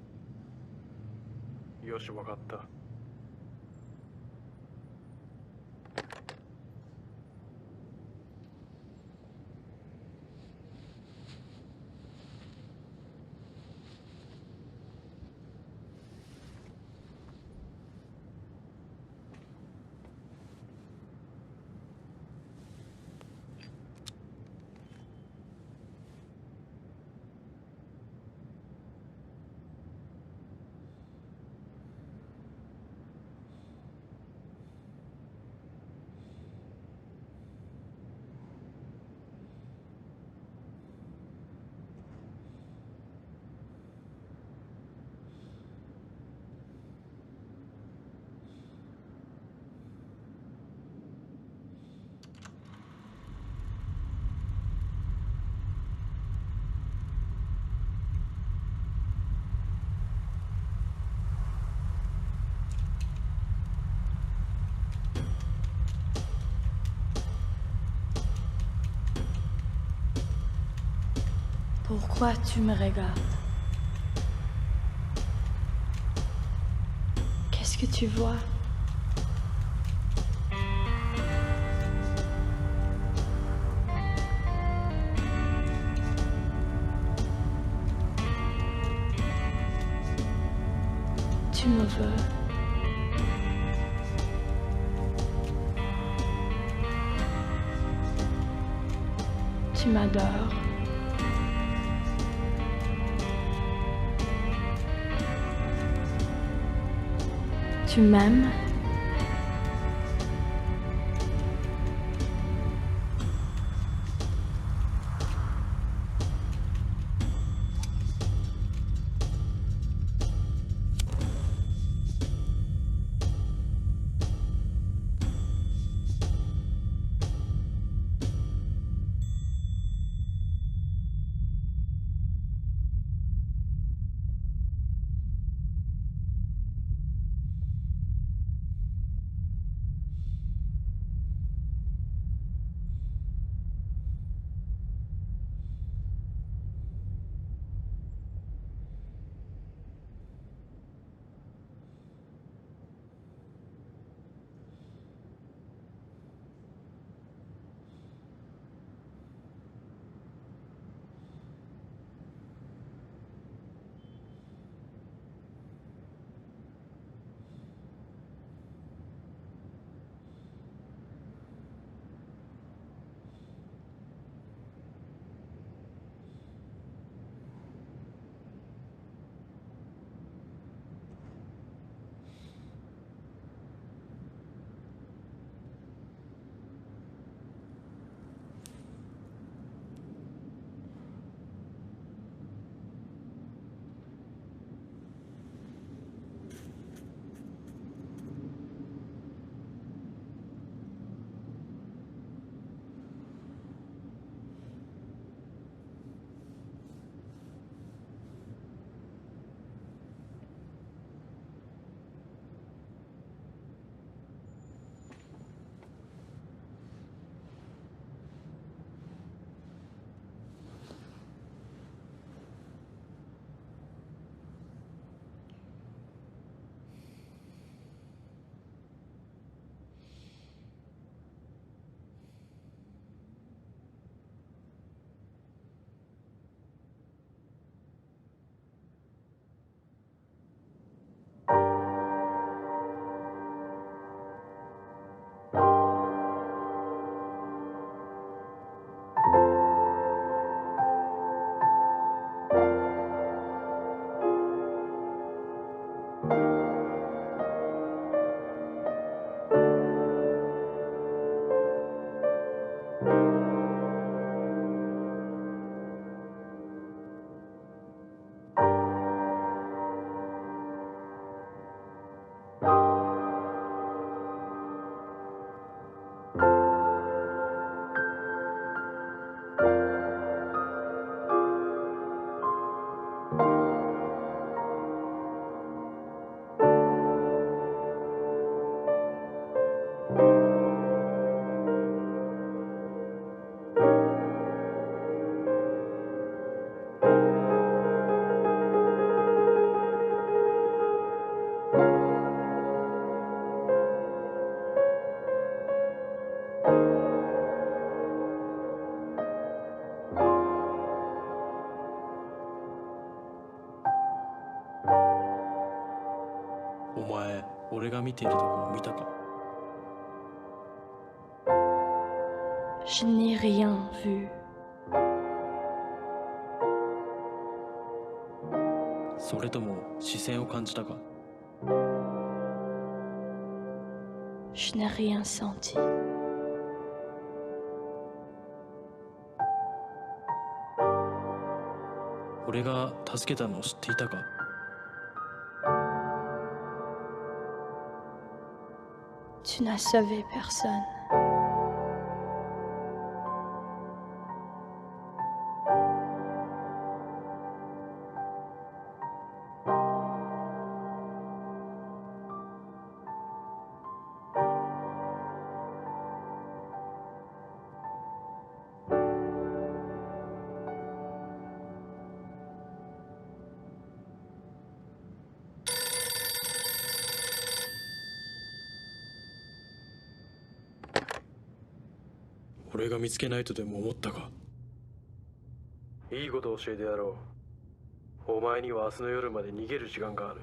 Speaker 14: よし、わかった。
Speaker 6: Pourquoi tu me regardes? Qu'est-ce que tu vois? Tu me veux. Tu m'adores. Tu m'aimes?
Speaker 14: 前、俺が見ているとこを見たか?
Speaker 6: Je n'ai rien vu.
Speaker 14: それとも視線を感じたか?
Speaker 6: Je n'ai rien senti.
Speaker 14: 俺が助けたのを知っていたか?
Speaker 6: Tu n'as sauvé personne.
Speaker 14: 俺が見つけないとでも思ったか? いいことを教えてやろう。お前には明日の夜まで逃げる時間がある。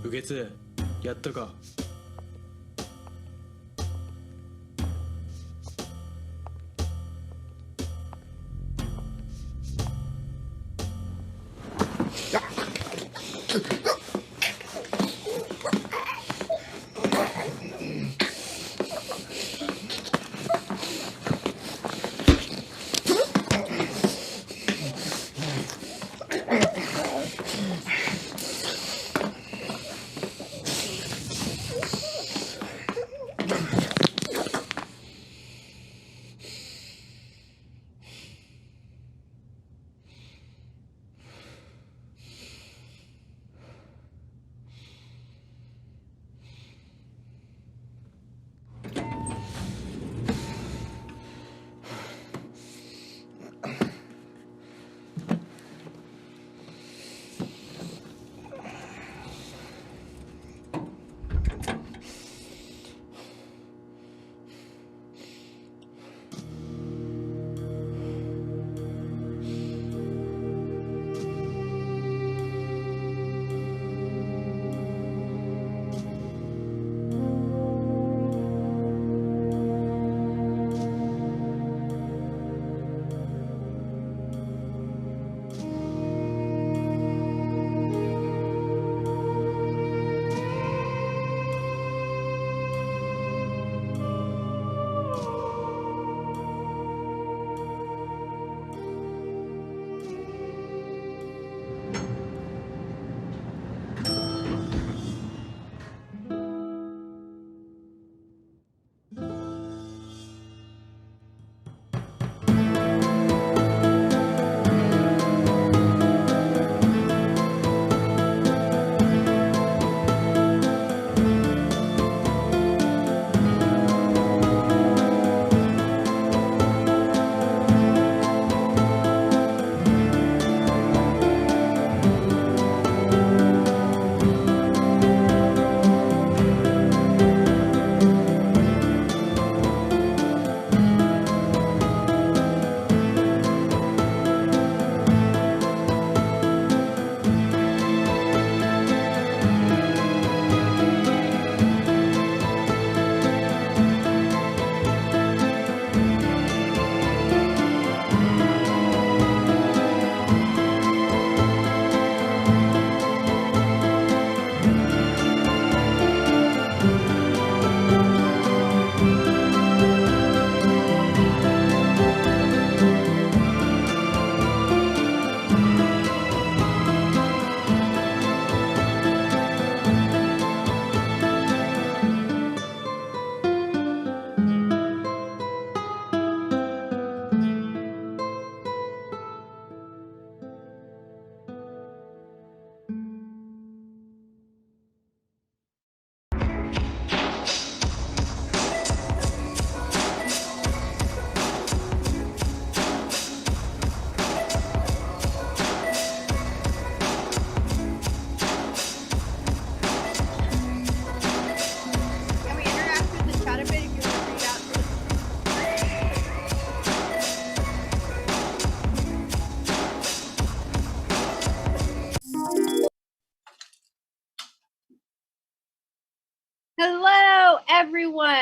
Speaker 14: 不月、やったか?
Speaker 6: 「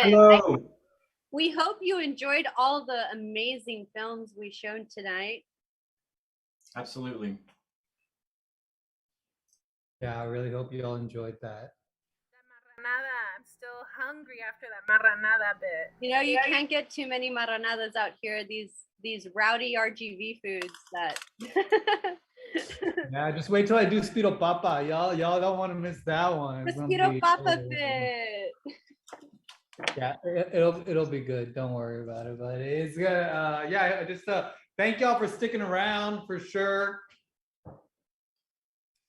Speaker 3: Hello.
Speaker 9: We hope you enjoyed all the amazing films we shown tonight.
Speaker 3: Absolutely.
Speaker 10: Yeah, I really hope you all enjoyed that.
Speaker 8: I'm still hungry after that marranada bit.
Speaker 9: You know, you can't get too many marranadas out here. These rowdy RGV foods that.
Speaker 10: Yeah, just wait till I do Speedo Papa. Y'all don't want to miss that one. It's gonna
Speaker 9: Mosquito
Speaker 10: be-
Speaker 9: Papa fit.
Speaker 10: Yeah, it'll be good. Don't worry about it. But it's good. Yeah, I just thank y'all for sticking around for sure.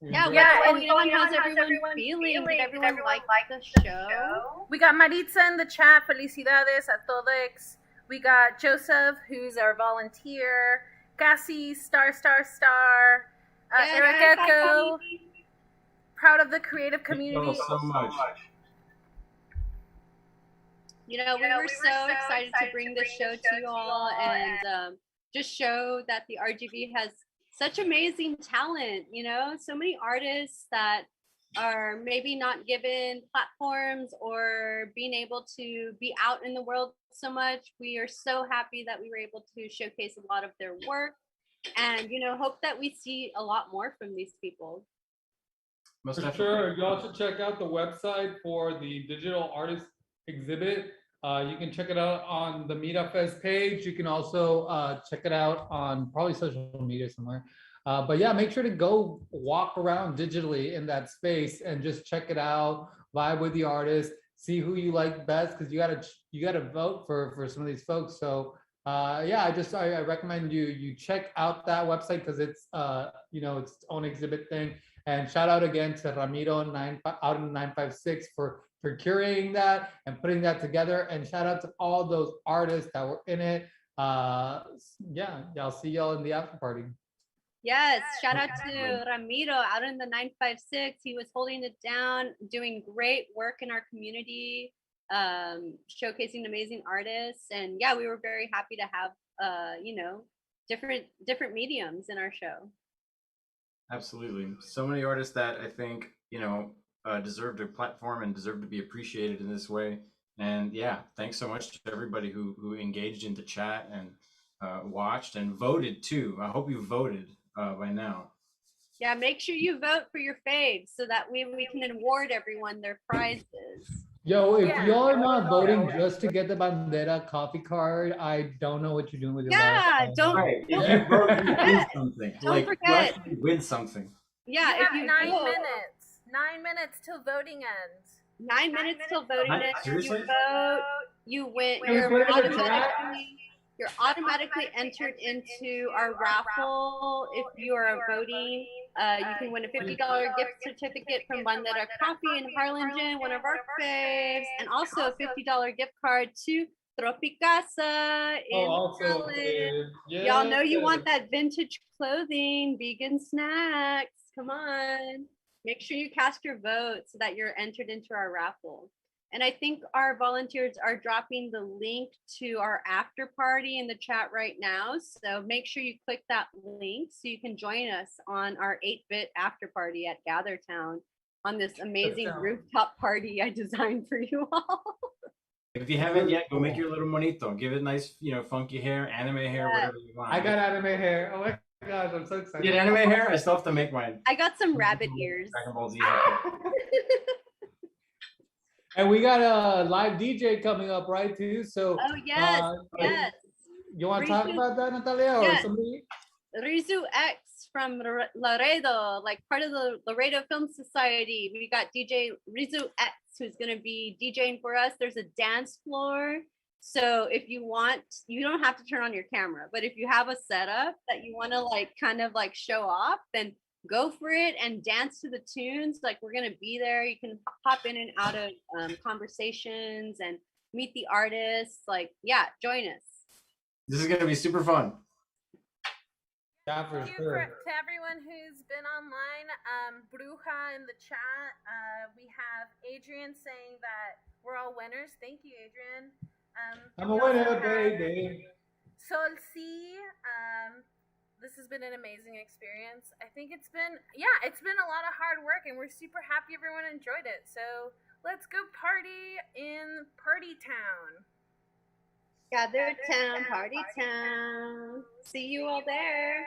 Speaker 9: Yeah, how's everyone feeling? Did everyone like the show?
Speaker 8: We got Maritza in the chat. Felicidades a todos. We got Joseph, who's our volunteer. Cassie, star. Eric Echo, proud of the creative community.
Speaker 3: Thank you all so much.
Speaker 9: You know, we were so excited to bring this show to you all and just show that the RGV has such amazing talent, you know, so many artists that are maybe not given platforms or being able to be out in the world so much. We are so happy that we were able to showcase a lot of their work and, you know, hope that we see a lot more from these people.
Speaker 3: Most
Speaker 10: For
Speaker 3: definitely.
Speaker 10: sure. You also check out the website for the digital artist exhibit. You can check it out on the Miraaa Fest page. You can also check it out on probably social media somewhere. But yeah, make sure to go walk around digitally in that space and just check it out, vibe with the artist, see who you like best, because you gotta vote for some of these folks. So yeah, I recommend you check out that website because it's you know, its own exhibit thing. And shout out again to Ramiro out in 956 for curating that and putting that together. And shout out to all those artists that were in it. Yeah, I'll see y'all in the after party.
Speaker 9: Yes, shout out to Ramiro out in the 956. He was holding it down, doing great work in our community, showcasing amazing artists. And yeah, we were very happy to have you know, different mediums in our show.
Speaker 3: Absolutely. So many artists that I think, you know, deserved a platform and deserve to be appreciated in this way. And yeah, thanks so much to everybody who engaged in the chat and watched and voted too. I hope you voted by now.
Speaker 9: Yeah, make sure you vote for your faves so that we can award everyone their prizes.
Speaker 10: Yo, if y'all are not voting just to get the Bandera coffee card, I don't know what you're doing with your life.
Speaker 9: Yeah, don't
Speaker 3: Right. If you vote, you win something.
Speaker 9: Don't forget.
Speaker 3: You actually win something.
Speaker 9: Yeah,
Speaker 8: you
Speaker 9: if
Speaker 8: have
Speaker 9: you
Speaker 8: 9
Speaker 9: vote,
Speaker 8: minutes. 9 minutes till voting ends.
Speaker 9: 9 minutes till voting ends.
Speaker 3: Seriously?
Speaker 9: You vote, you win. You're automatically entered into our raffle. If you are voting, you can win a $50 gift certificate from Bandera Coffee in Harlingen, one of our faves, and also a $50 gift card to Tropicasa in Harlingen. Y'all know you want that vintage clothing, vegan snacks. Come on. Make sure you cast your vote so that you're entered into our raffle. And I think our volunteers are dropping the link to our after party in the chat right now. So make sure you click that link so you can join us on our 8-bit after party at Gathertown on this amazing rooftop party I designed for you all.
Speaker 3: If you haven't yet, go make your little monito. Give it nice, you know, funky hair, anime hair, whatever you want.
Speaker 10: I got anime hair. Oh my gosh, I'm so excited.
Speaker 3: You get anime hair? I still have to make mine.
Speaker 9: I got some rabbit ears.
Speaker 3: Dragon Ball Z.
Speaker 10: And we got a live DJ coming up, right, too? So,
Speaker 9: oh, yes, yes.
Speaker 10: You want to talk about that, Natalia, or somebody?
Speaker 9: Rizu X from Laredo, like part of the Laredo Film Society. We got DJ Rizu X, who's going to be DJing for us. There's a dance floor. So if you want, you don't have to turn on your camera, but if you have a setup that you want to like kind of like show off, then go for it and dance to the tunes. Like we're going to be there. You can hop in and out of conversations and meet the artists. Like, yeah, join us.
Speaker 3: This is going to be super fun.
Speaker 10: Yeah, for sure.
Speaker 8: To everyone who's been online, Bruja in the chat, we have Adrian saying that we're all winners. Thank you, Adrian.
Speaker 10: I'm a winner, baby.
Speaker 8: Sol C, this has been an amazing experience. I think it's been a lot of hard work, and we're super happy everyone enjoyed it. So Let's go party in Party Town.
Speaker 9: Gather Town, Party Town. See you all there.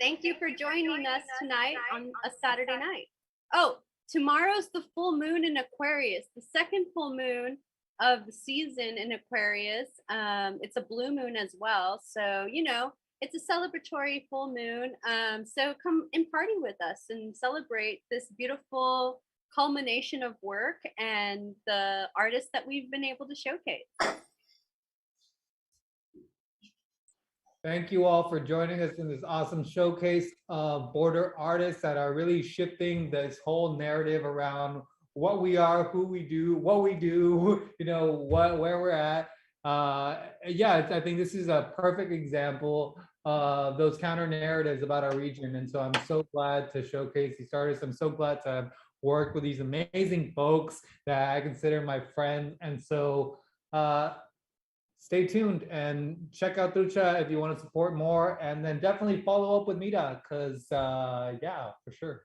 Speaker 9: Thank you for joining us tonight on a Saturday night. Oh, tomorrow's the full moon in Aquarius, the second full moon of the season in Aquarius. It's a blue moon as well. So, you know, it's a celebratory full moon. So come and party with us and celebrate this beautiful culmination of work and the artists that we've been able to showcase.
Speaker 10: Thank you all for joining us in this awesome showcase of border artists that are really shifting this whole narrative around what we are, who we do, what we do, you know, where we're at. Yeah, I think this is a perfect example of those counter narratives about our region. And so I'm so glad to showcase these artists. I'm so glad to work with these amazing folks that I consider my friends. And so stay tuned and check out Trucha if you want to support more, and then definitely follow up with Miraaa because yeah, for sure.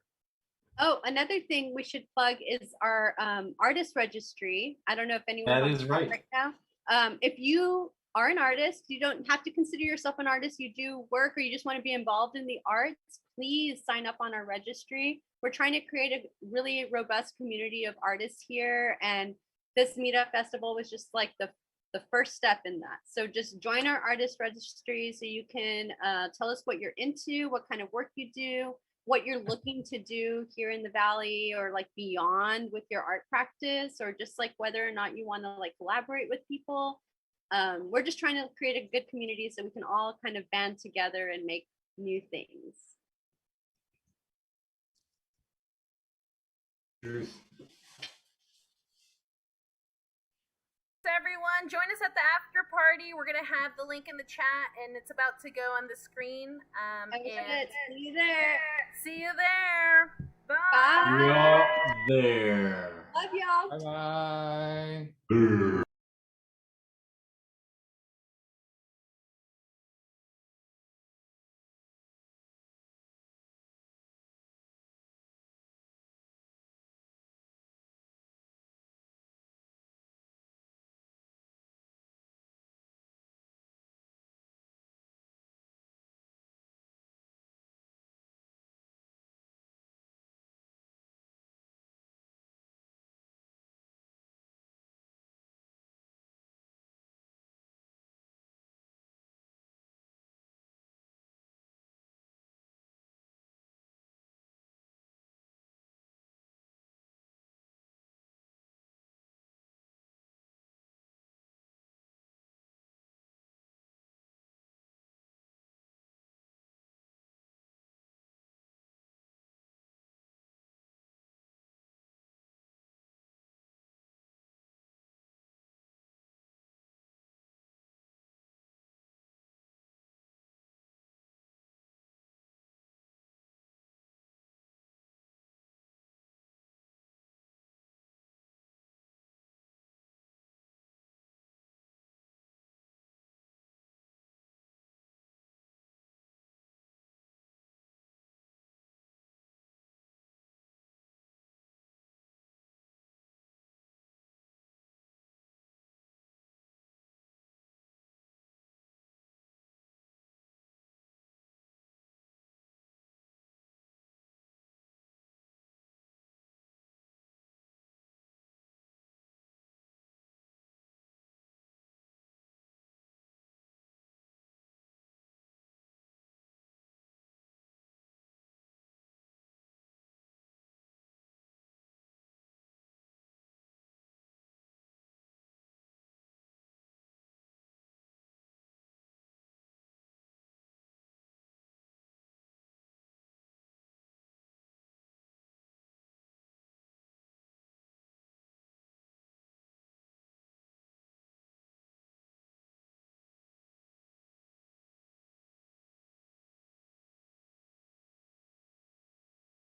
Speaker 9: Oh, another thing we should plug is our artist registry. I don't know if anyone
Speaker 3: That
Speaker 9: wants
Speaker 3: is
Speaker 9: to talk
Speaker 3: right.
Speaker 9: now. If you are an artist, you don't have to consider yourself an artist. You do work or you just want to be involved in the arts, please sign up on our registry. We're trying to create a really robust community of artists here, and this Miraaa Festival was just like the first step in that. So just join our artist registry so you can tell us what you're into, what kind of work you do, what you're looking to do here in the Valley or like beyond with your art practice, or just like whether or not you want to like collaborate with people. We're just trying to create a good community so we can all kind of band together and make new things.
Speaker 8: Everyone, join us at the after party. We're gonna have the link in the chat, and it's about to go on the screen. And
Speaker 9: see you there.
Speaker 8: See you there. Bye.
Speaker 3: We are there.
Speaker 9: Love y'all.
Speaker 10: Bye bye.